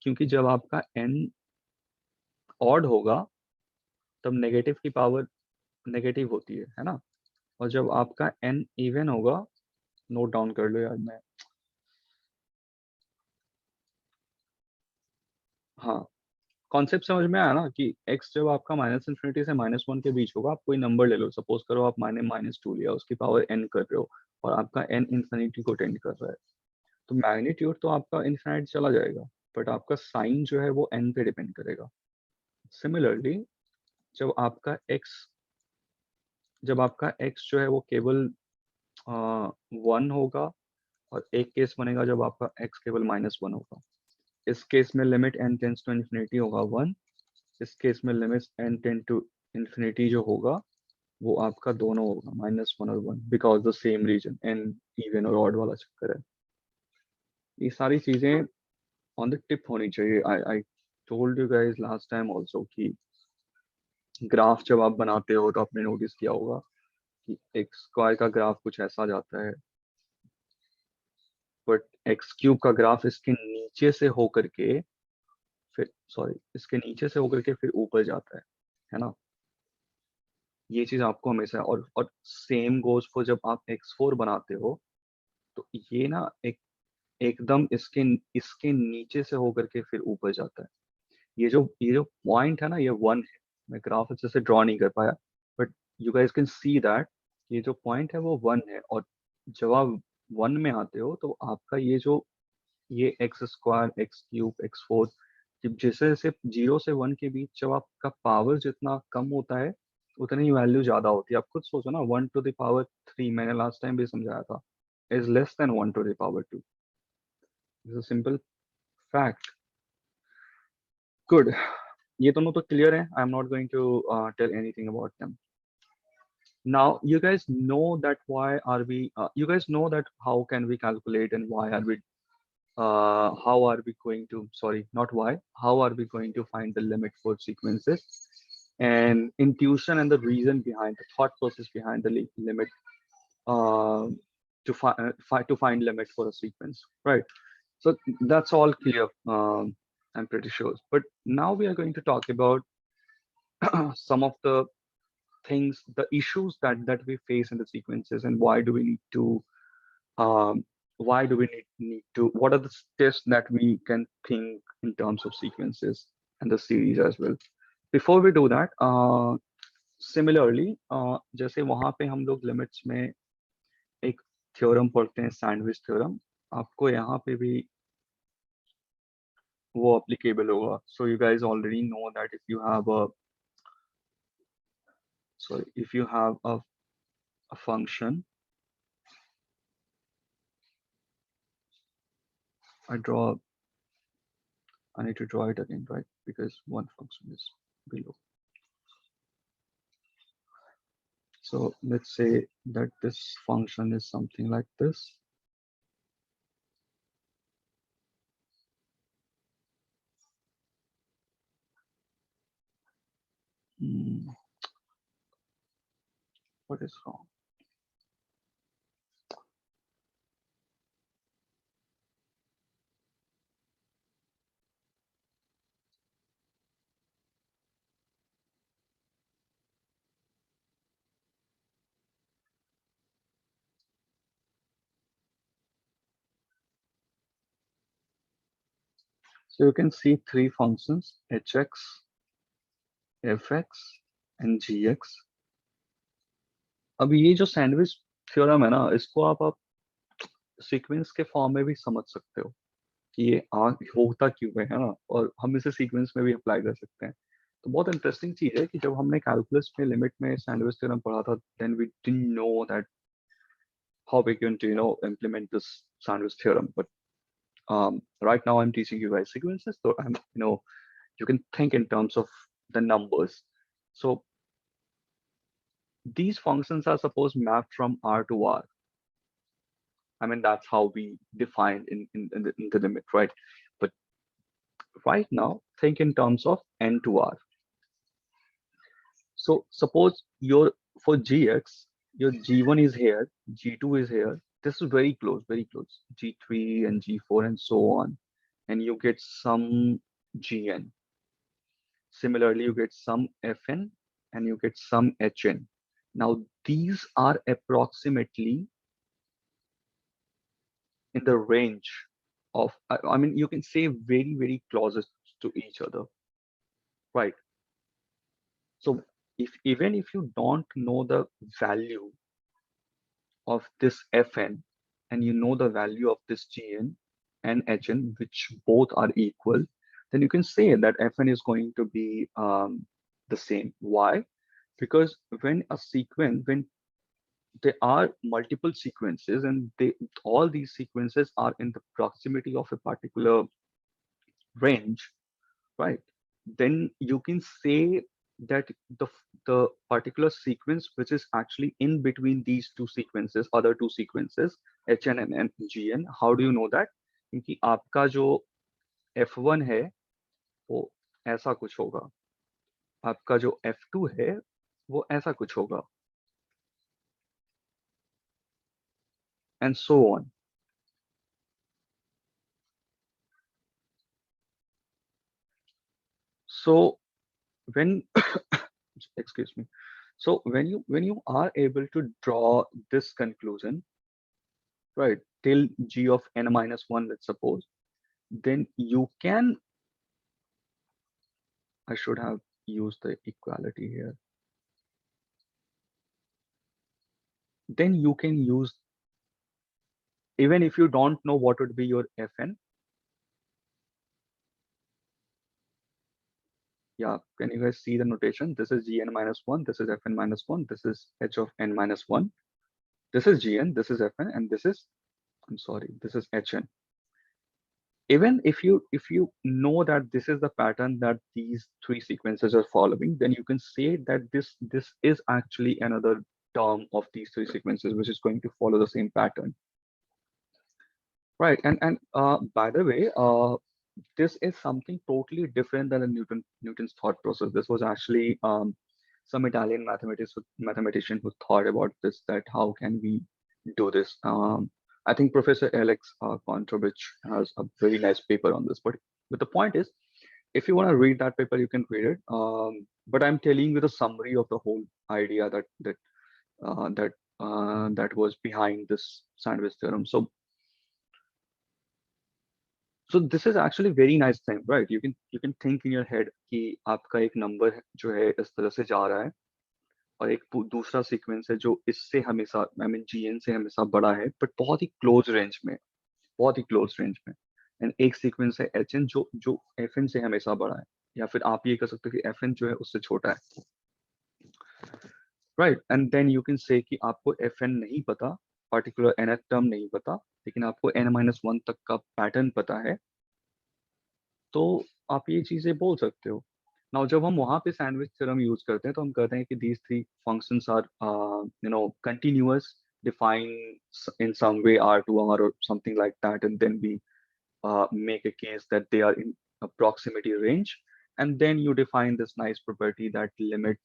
[SPEAKER 1] क्योंकि जब आपका n odd होगा तब negative की power negative होती है ना? और जब आपका n इवन होगा, नोट डाउन कर लो यार मैं. हाँ, कॉन्सेप्ट समझ में आया ना कि x जब आपका -infinity से -1 के बीच होगा, आप कोई नंबर ले लो. सपोज करो आप माने -2 लिया, उसकी पावर n कर रहे हो और आपका n इंफिनिटी को टेंड कर रहा है, तो मैग्नीट्यूड तो आपका इनफिनिट चला जाएगा, बट आपका साइन जो है वो n पे डिपेंड करेगा. सिमिलरली जब आपका x जो है वो केवल 1 होगा और एक केस बनेगा जब आपका x केवल -1 होगा. इस केस में limit n tends to infinity होगा 1. इस केस में limit n tend to infinity जो होगा वो आपका दोनों होगा -1 और 1 because the same reason and even और ऑड वाला चक्कर है। ये सारी चीजें ऑन द टिप होनी चाहिए। I told you guys last time also कि ग्राफ जब आप बनाते हो तो आपने नोटिस किया होगा कि एक्स स्क्वायर का ग्राफ कुछ ऐसा जाता है, बट एक्स क्यूब का ग्राफ इसके नीचे से होकर के फिर इसके नीचे से होकर के फिर ऊपर जाता है ना। ये चीज आपको हमेशा और सेम गोज फॉर जब आप x4 बनाते हो तो ये ना एकदम इसके नीचे से होकर के फिर ऊपर जाता है। ये जो पॉइंट है ना, ये 1 है। मैं ग्राफ अच्छे से ड्रॉ नहीं कर पाया, but you guys can see that ये जो पॉइंट है वो 1 है। और जब आप 1 में आते हो तो आपका ये x square x cube x4 जब जैसे जैसे 0 से 1 के बीच जब आपका पावर जितना कम होता है उतनी वैल्यू ज्यादा होती है। आप खुद सोचो ना, 1⁻3 मैंने लास्ट टाइम भी समझाया था is less than 1⁻2। Is a simple fact. Good, ये दोनों तो क्लियर है। I am not going to tell anything about them. Now you guys know that why are we you guys know that how can we calculate and why are we how are we going to, sorry, not why, how are we going to find the limit for sequences and intuition and the reason behind the thought process behind the limit uh, to find limit for a sequence, right? So that's all clear. I'm pretty sure, but now we are going to talk about some of the things, the issues that we face in the sequences, and why do we need to um, why do we need to, what are the steps that we can think in terms of sequences and the series as well. Before we do that, similarly जैसे वहां पे हम लोग limits में एक theorem पढ़ते हैं, sandwich theorem, आपको यहाँ पे भी वो applicable होगा. So you guys already know that if you have a function, I need to draw it again, right? Because one function is below. So let's say that this function is something like this. What is wrong? So you can see three functions, hx, fx, and gx. अब ये जो sandwich theorem है ना, इसको आप sequence के form में भी समझ सकते हो कि ये होता क्यों है ना, और हम इसे सीक्वेंस में भी अप्लाई कर सकते हैं। तो बहुत इंटरेस्टिंग चीज है कि जब हमने कैलकुलस में लिमिट में सैंडविच थ्योरम पढ़ा था, then we didn't know that how we're going to implement this sandwich theorem. But right now I'm teaching you guys sequences, so I'm you can think in terms of the numbers. So these functions are supposed mapped from R to R. I mean, that's how we define in the limit, right? But right now think in terms of N to R. So suppose for Gx, your G1 is here, G2 is here. This is very close, G3 and G4 and so on. And you get some Gn. Similarly, you get some Fn and you get some Hn. Now, these are approximately in the range of, I mean, you can say very, very closest to each other, right? So even if you don't know the value of this Fn and you know the value of this Gn and Hn, which both are equal, then you can say that Fn is going to be the same. Why? Because when there are multiple sequences and all these sequences are in the proximity of a particular range, right? Then you can say that the particular sequence which is actually in between these two sequences, other two sequences, HN and GN. How do you know that? क्योंकि आपका जो F1 है वो ऐसा कुछ होगा, आपका जो F2 है वो ऐसा कुछ होगा, and so on. So when excuse me, so when you are able to draw this conclusion, right, till g of n minus 1, let's suppose, then you can, I should have used the equality here, then you can use, even if you don't know what would be your Fn, yeah, can you guys see the notation? This is gn minus 1, this is Fn minus 1, this is h of n minus 1, this is gn, this is Fn, and this is, I'm sorry, this is Hn. Even if you know that this is the pattern that these three sequences are following, then you can say that this is actually another term of these three sequences which is going to follow the same pattern, right? And by the way, this is something totally different than Newton's thought process. This was actually some Italian mathematician who thought about this, that how can we do this. I think Professor Alex Kontrovich has a very nice paper on this. But the point is, if you want to read that paper, you can read it. But I'm telling you the summary of the whole idea that was behind this sandwich theorem. So this is actually very nice thing, right? You can think in your head कि आपका एक number जो है इस तरह से जा रहा है और एक दूसरा सीक्वेंस है जो इससे हमेशा, आई मीन GN से हमेशा बड़ा है, बट बहुत ही क्लोज रेंज में, बहुत ही क्लोज रेंज में, एंड एक सीक्वेंस है HN जो FN से हमेशा बड़ा है, या फिर आप ये कह सकते हो कि FN जो है उससे छोटा है, right? And then you can say कि आपको FN नहीं पता, पर्टिकुलर nth टर्म नहीं पता, लेकिन आपको n-1 तक का पैटर्न पता है, तो आप ये चीजें बोल सकते हो। नाउ जब हम वहां पे सैंडविच थ्योरम यूज करते हैं तो हम कहते हैं कि these three functions are continuous, defined in some way R2R or something like that, and then we make a case that they are in a proximity range, and then you define this nice property that limit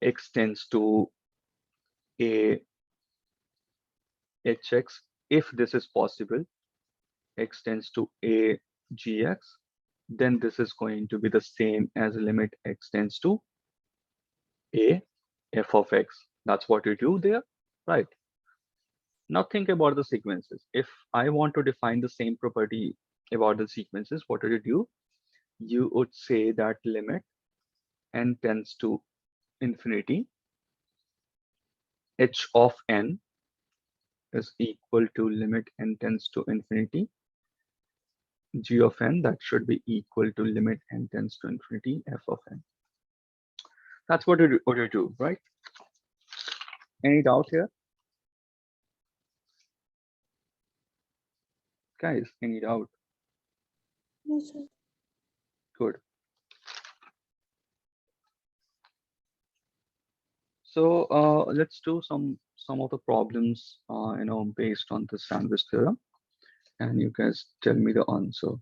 [SPEAKER 1] x tends to a hx, if this is possible, x tends to a gx, then this is going to be the same as limit x tends to a f of x. That's what you do there, right? Now think about the sequences. If I want to define the same property about the sequences, what would you do? You would say that limit n tends to infinity, h of n is equal to limit n tends to infinity, g of n, that should be equal to limit n tends to infinity, f of n. That's what you do, right? Any doubt here? Guys, any doubt?
[SPEAKER 4] No, sir.
[SPEAKER 1] Good. So let's do some of the problems, based on the sandwich theorem, and you guys tell me the answer.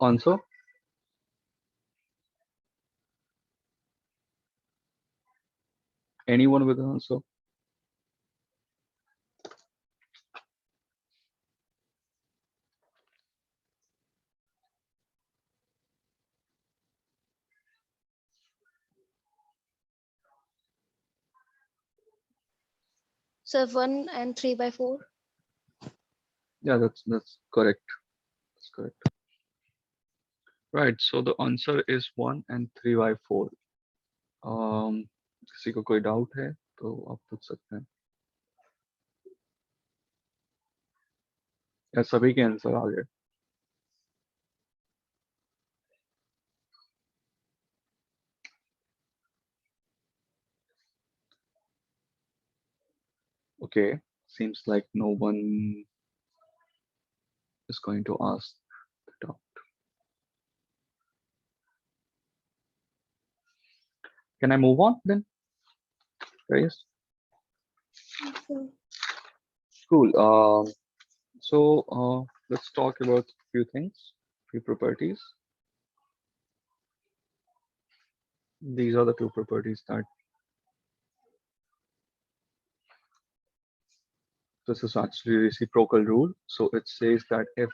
[SPEAKER 1] Answer? Anyone with an answer?
[SPEAKER 2] So 1 and 3/4.
[SPEAKER 1] Yeah, that's correct. That's correct. Right. So the answer is 1 and 3/4. किसी को कोई doubt है तो आप पूछ सकते हैं, या सभी के आंसर आ गए? Okay, seems like no one is going to ask the doubt. Can I move on then, guys?
[SPEAKER 4] So,
[SPEAKER 1] Cool. So let's talk about a few things, few properties. These are the two properties that this is actually reciprocal rule. So it says that if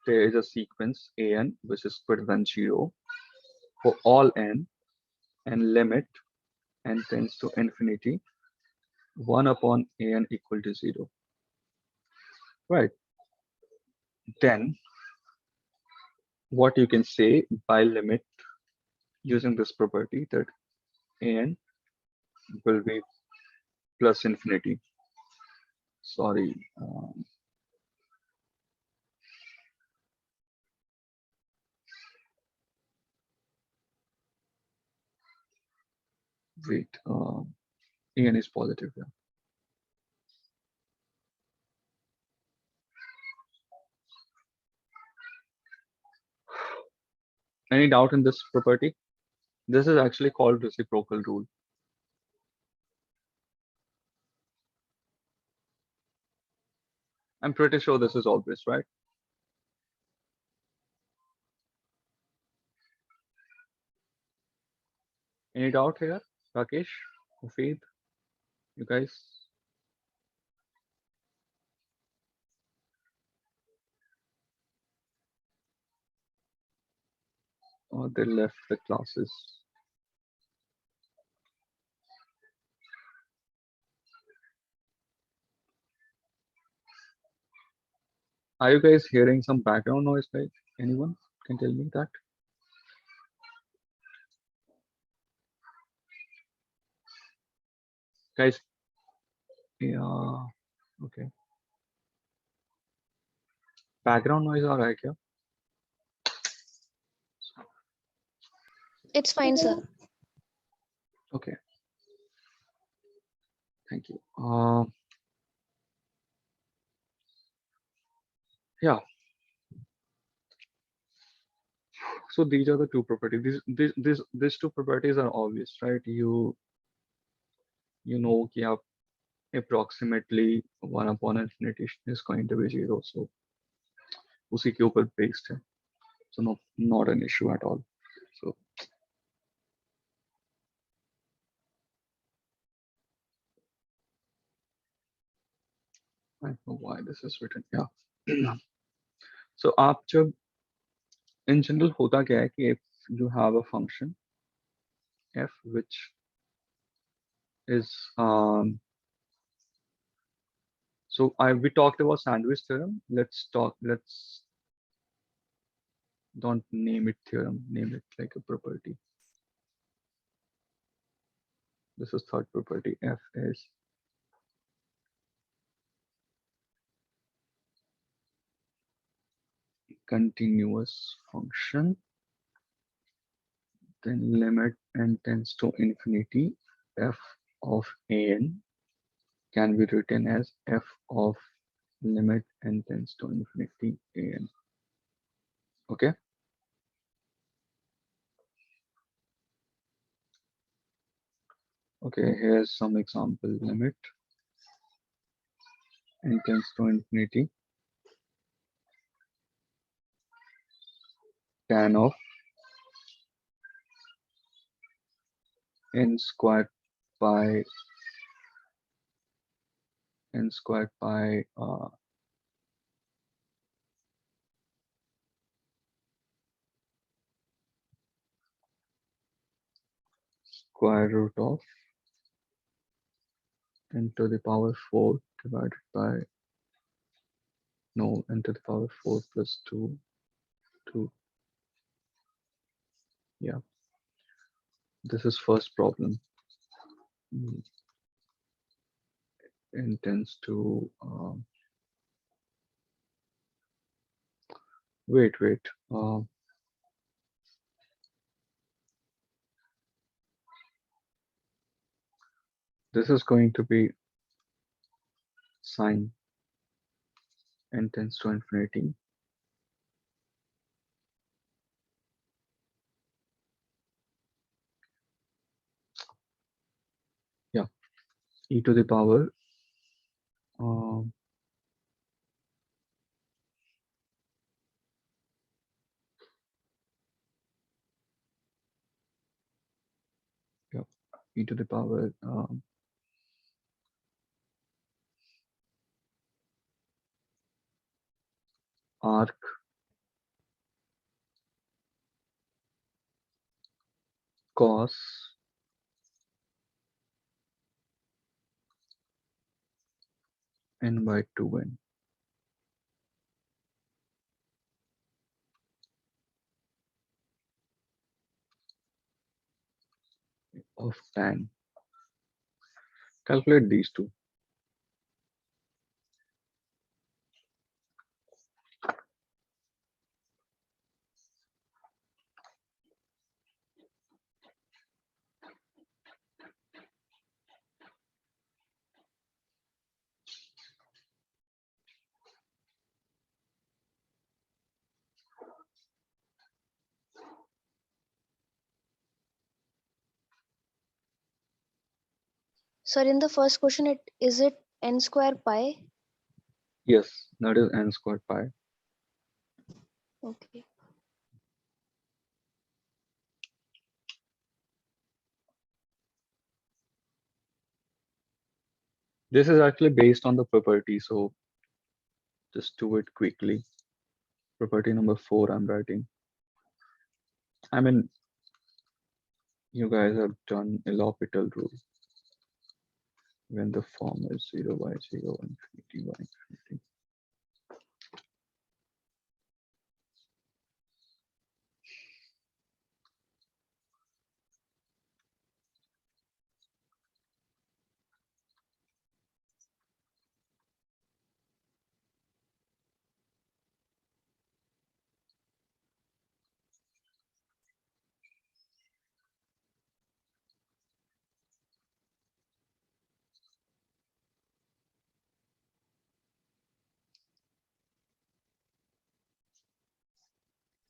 [SPEAKER 1] there is a sequence an which is greater than 0 for all n and limit n tends to infinity, 1 upon an equal to 0. Right. Then what you can say by limit using this property that an will be plus infinity. Sorry. Wait. An is positive here. Any doubt in this property? This is actually called reciprocal rule. I'm pretty sure this is obvious, right? Any doubt here? Rakesh, Mufeed, you guys? Or they left the classes. Are you guys hearing some background noise, guys? Anyone can tell me that? Guys, yeah, okay. Background noise आ रहा है क्या?
[SPEAKER 2] It's fine, sir.
[SPEAKER 1] Okay, thank you. Yeah. So these are the two properties. These two properties are obvious, right? You know कि आप approximately 1 upon infinity is going to be 0. So उसी के ऊपर based है. So no, not an issue at all. So I don't know why this is written. Yeah. So आप जब in general होता क्या है कि if you have a function f which is so we talked about sandwich theorem. Let's don't name it theorem, name it like a property. This is third property. F is continuous function, then limit n tends to infinity, f of an can be written as f of limit n tends to infinity an. Okay. Okay, here's some example. Limit n tends to infinity, tan of n squared by square root of n to the power 4 divided by n to the power 4 plus 2. Yeah, this is first problem. N tends to wait. This is going to be sine n tends to infinity. Yeah, e to the power e to the power arc cos n by 2n of tan. Calculate these two.
[SPEAKER 2] Sir, in the first question, is it n square pi?
[SPEAKER 1] Yes, that is n squared pi.
[SPEAKER 2] Okay.
[SPEAKER 1] This is actually based on the property, so just do it quickly. Property number 4 I'm writing. I mean, you guys have done L'Hopital rule. When the form is 0 by 0 infinity by infinity.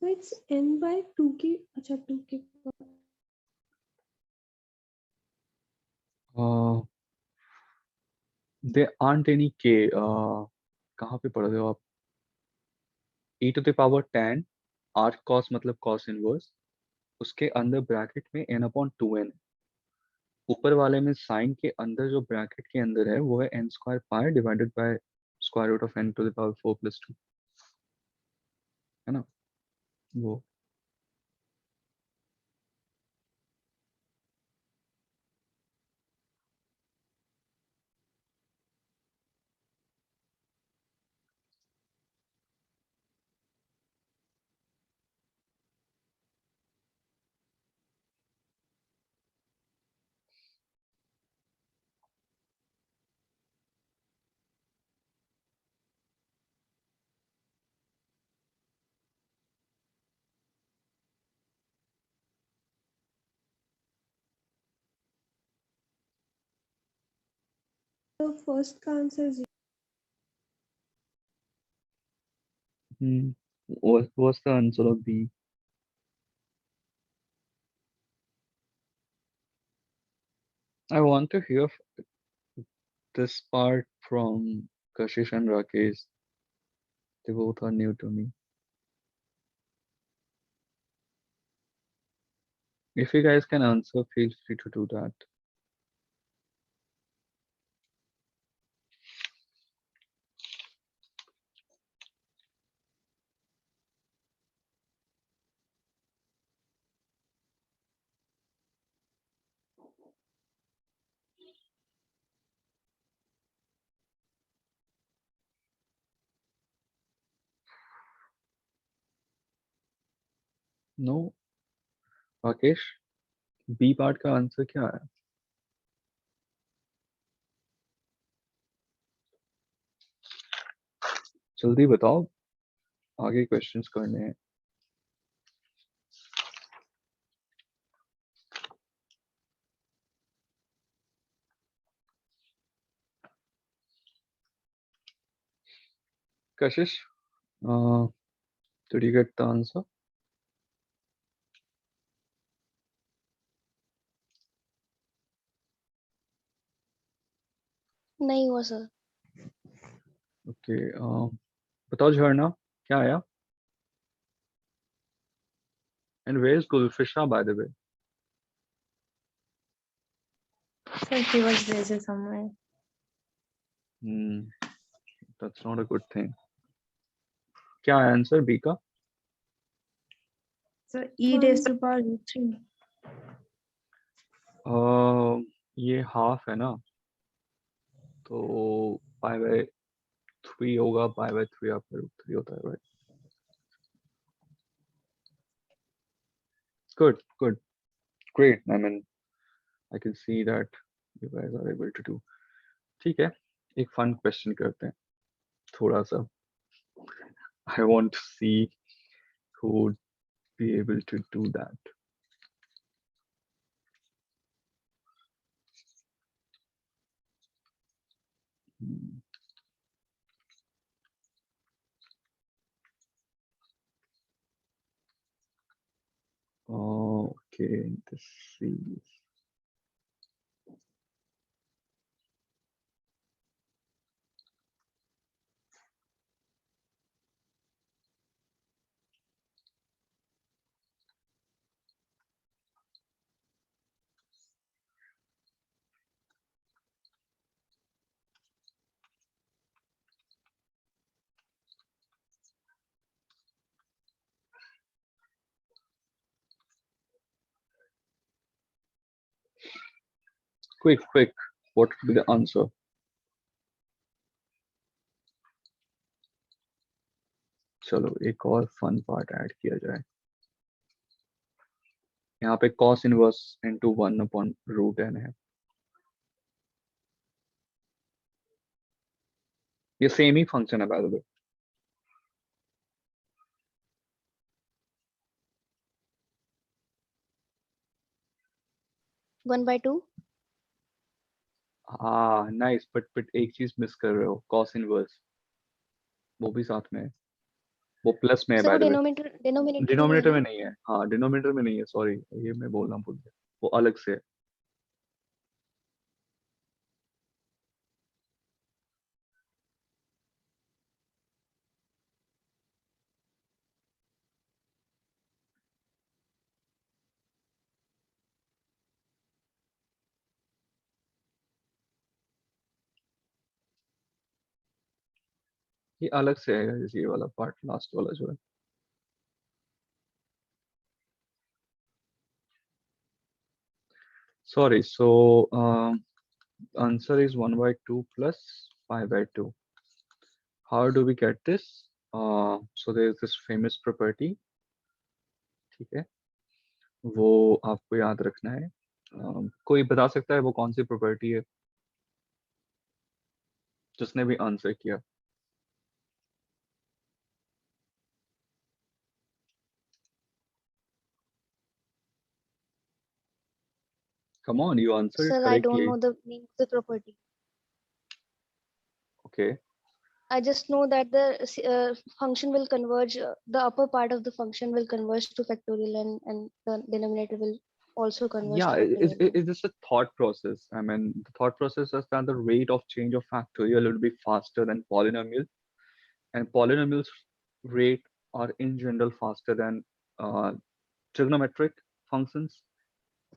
[SPEAKER 4] So it's n by 2k. Acha 2k.
[SPEAKER 1] There aren't any k. कहाँ पे पढ़ रहे हो आप? E to the power tan arc cos मतलब cos inverse. उसके अंदर bracket में n upon 2n. ऊपर वाले में साइन के अंदर जो ब्रैकेट के अंदर है वो है n square pi divided by square root of n to the power 4 plus 2, है ना वो.
[SPEAKER 4] The first answer is
[SPEAKER 1] What's the answer of B? I want to hear this part from Kashish and Rakesh. They both are new to me. If you guys can answer, feel free to do that. No, Rakesh, B part का answer क्या है? जल्दी बताओ, आगे questions करने हैं. Kashish, did you get the answer?
[SPEAKER 2] नहीं हुआ सर.
[SPEAKER 1] Okay. बताओ झरना, क्या आया? And where is Gulfisha, by the way?
[SPEAKER 3] So he was busy somewhere.
[SPEAKER 1] That's not a good thing. क्या है आंसर बी का?
[SPEAKER 3] So e raised to power root 3.
[SPEAKER 1] ये हाफ है ना, तो पाई बाय 3 होगा. पाई बाय 3 आपका रूट 3 होता है, right? Good, great. I mean, I can see that you guys are able to do. ठीक है, एक फन क्वेश्चन करते हैं थोड़ा सा. I want to see who would be able to do that. Okay, this is quick. What would be the answer? चलो एक और फन पार्ट ऐड किया जाए. यहाँ पे cos inverse into 1 upon root n है. ये सेम ही फंक्शन है, by the way.
[SPEAKER 2] One by two.
[SPEAKER 1] हाँ नाइस, बट एक चीज मिस कर रहे हो, cos इनवर्स वो भी साथ में है, वो प्लस में है
[SPEAKER 2] सर वो
[SPEAKER 1] by the way.
[SPEAKER 2] Denominator
[SPEAKER 1] denominator में नहीं है. हाँ डिनोमिनेटर में नहीं है, सॉरी, ये मैं बोलना भूल गया, वो अलग से है. ये अलग से है, जैसे ये वाला पार्ट लास्ट वाला जो है. Sorry, so answer is 1 by 2 plus pi by 2. How do we get this? So there is this famous property, ठीक है, वो आपको याद रखना है. कोई बता सकता है वो कौन सी प्रॉपर्टी है जिसने भी आंसर किया? Come on, you answered it
[SPEAKER 2] sir I don't
[SPEAKER 1] correctly.
[SPEAKER 2] Know the name of the property.
[SPEAKER 1] Okay.
[SPEAKER 2] I just know that the function will converge, the upper part of the function will converge to factorial and the denominator will also converge
[SPEAKER 1] Yeah,
[SPEAKER 2] to factorial.
[SPEAKER 1] it's just a thought process. I mean, the thought process is that the rate of change of factorial will be faster than polynomial, and polynomials rate are in general faster than trigonometric functions,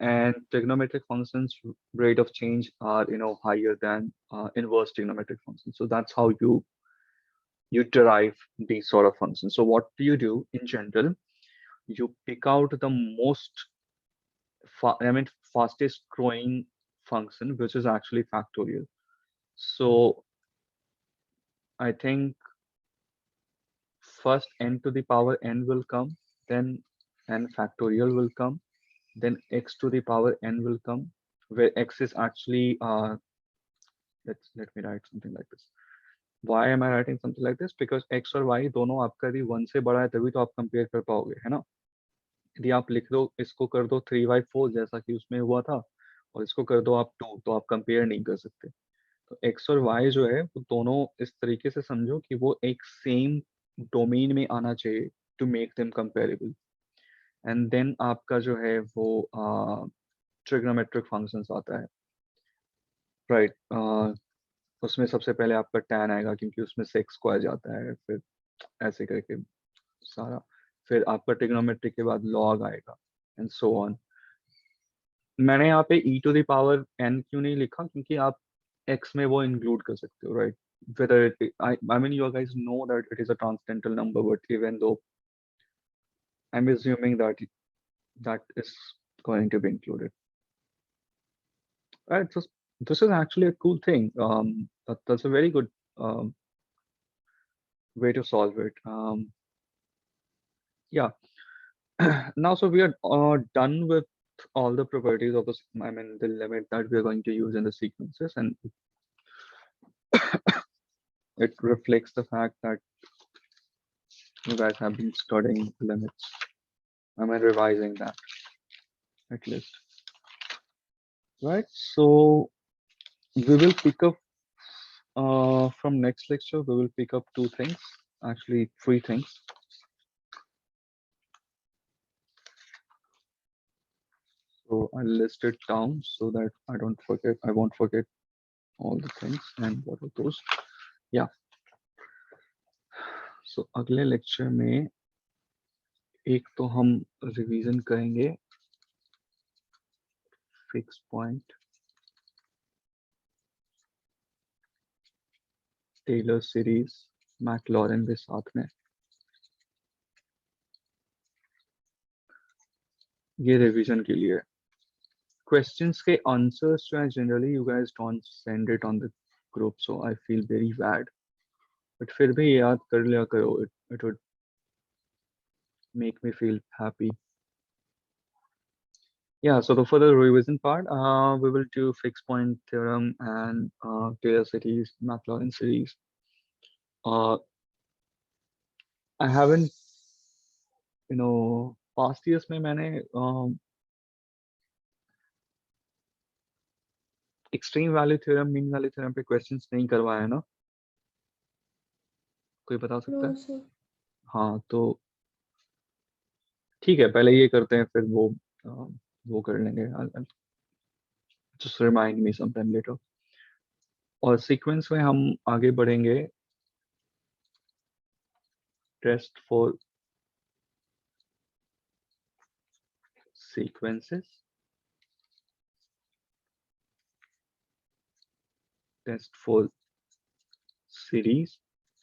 [SPEAKER 1] and trigonometric functions rate of change are higher than inverse trigonometric functions. So that's how you derive these sort of functions. So what do you do in general? You pick out the most fastest growing function, which is actually factorial. So I think first n to the power n will come, then n factorial will come, then x to the power n will come, where x is actually let me write something like this. Why am I writing something like this? Because x और y दोनों आपका यदि 1 से बड़ा है तभी तो आप कंपेयर कर पाओगे, है ना? यदि आप लिख दो इसको कर दो 3/4 जैसा कि उसमें हुआ था, और इसको कर दो आप 2, तो आप कंपेयर नहीं कर सकते। तो x और y जो है वो दोनों इस तरीके से समझो कि वो एक सेम डोमेन में आना चाहिए to make them comparable. And then आपका जो है वो ट्रिग्नोमेट्रिक फंक्शंस आता है, राइट। उसमें सबसे पहले आपका tan आएगा क्योंकि उसमें सेक स्क्वायर जाता है, फिर ऐसे करके सारा, फिर आपका ट्रिग्नोमेट्री के बाद log आएगा एंड सो ऑन। मैंने यहाँ पे e to the power n क्यों नहीं लिखा, क्योंकि आप x में वो इंक्लूड कर सकते हो, right? Whether I mean you guys know that it is a transcendental number, but even though I'm assuming that that is going to be included, right? So this is actually a cool thing. That's a very good way to solve it. Yeah. Now, so we are done with all the properties of the limit that we are going to use in the sequences, and it reflects the fact that you guys have been studying limits. Revising that at least, right? So we will pick up from next lecture. We will pick up 2 things, actually 3 things. So I'll list it down so that I don't forget. I won't forget all the things and what are those. Yeah. So अगले lecture में एक तो हम revision करेंगे fixed point, Taylor series, Maclaurin के साथ में। ये revision के लिए questions के answers जो है generally you guys don't send it on the group, so I feel very bad, but फिर भी याद कर लिया करो, it would make me feel happy. Yeah, so for the revision part, we will do fixed point theorem and Taylor series, Maclaurin series. I haven't, past years में मैंने extreme value theorem, mean value theorem पे questions नहीं करवाया ना? कोई बता सकता है?
[SPEAKER 4] No, sir.
[SPEAKER 1] हाँ, तो ठीक है, पहले ये करते हैं, फिर वो कर लेंगे। I'll just remind me sometime later. और सीक्वेंस में हम आगे बढ़ेंगे test for sequences, test for series.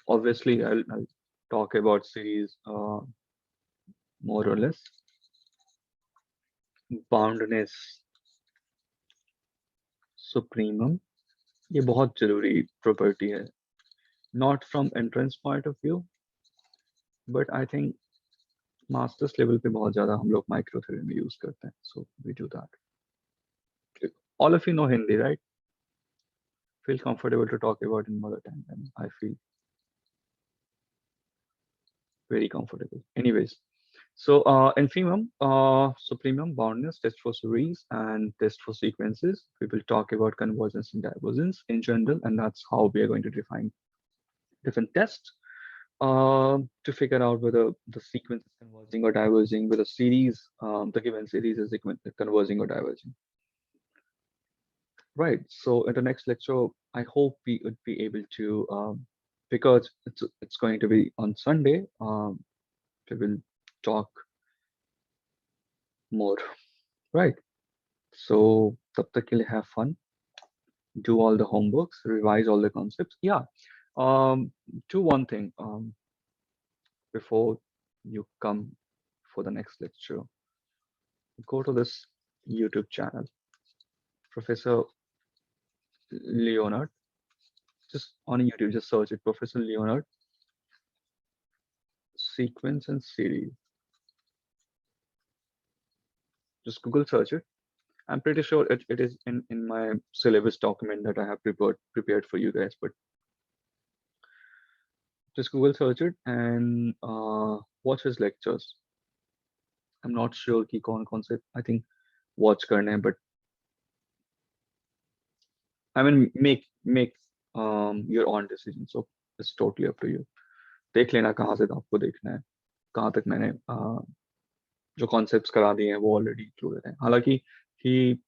[SPEAKER 1] Obviously, I'll talk about series more or less. Boundness, supremum, ये बहुत जरूरी property है. Not from entrance point of view, but I think masters level पे बहुत ज़्यादा हम लोग micro theorem use करते हैं. So we do that. All of you know Hindi, right? Feel comfortable to talk about in mother tongue, and I feel very comfortable. Anyways, so infimum, supremum, boundness, test for series, and test for sequences. We will talk about convergence and divergence in general, and that's how we are going to define different tests to figure out whether the sequence is converging or diverging, whether series, the given series is converging or diverging. Right. So in the next lecture, I hope we would be able to, because it's going to be on Sunday, we will talk more. Right. So tab tak ke liye have fun, do all the homeworks, revise all the concepts. Yeah. Do one thing before you come for the next lecture. Go to this YouTube channel, Professor Leonard. Just on YouTube, just search it, Professor Leonard sequence and series. Just Google search it. I'm pretty sure it is in my syllabus document that I have prepared for you guys, but just Google search it and watch his lectures. I'm not sure कि कौन से I think watch करने हैं, but I mean make your own decision. So it's totally up to you. देख लेना कहाँ से आपको देखना है, कहाँ तक मैंने जो concepts करा दिए हैं वो already included हैं. हालांकि he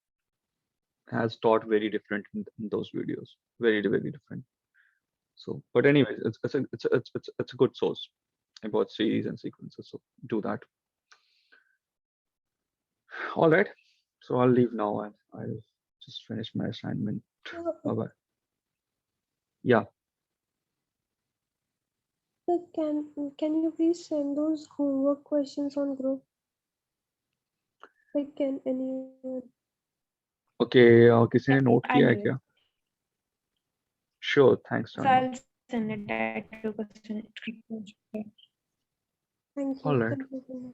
[SPEAKER 1] has taught very different in those videos, very different. So, but anyways, it's a good source about series and sequences. So do that. All right. So I'll leave now and I'll just finish my assignment. Bye bye. Yeah.
[SPEAKER 4] Sir, can you please send those homework questions on group? Like, can anyone?
[SPEAKER 1] Okay. किसी ने note
[SPEAKER 3] I'll
[SPEAKER 1] किया है
[SPEAKER 3] do it.
[SPEAKER 1] क्या? Sure. Thanks,
[SPEAKER 3] So
[SPEAKER 1] Chandra.
[SPEAKER 3] I'll send it. I took a screenshot.
[SPEAKER 4] Thank you.
[SPEAKER 1] All right.
[SPEAKER 4] Thank you so much.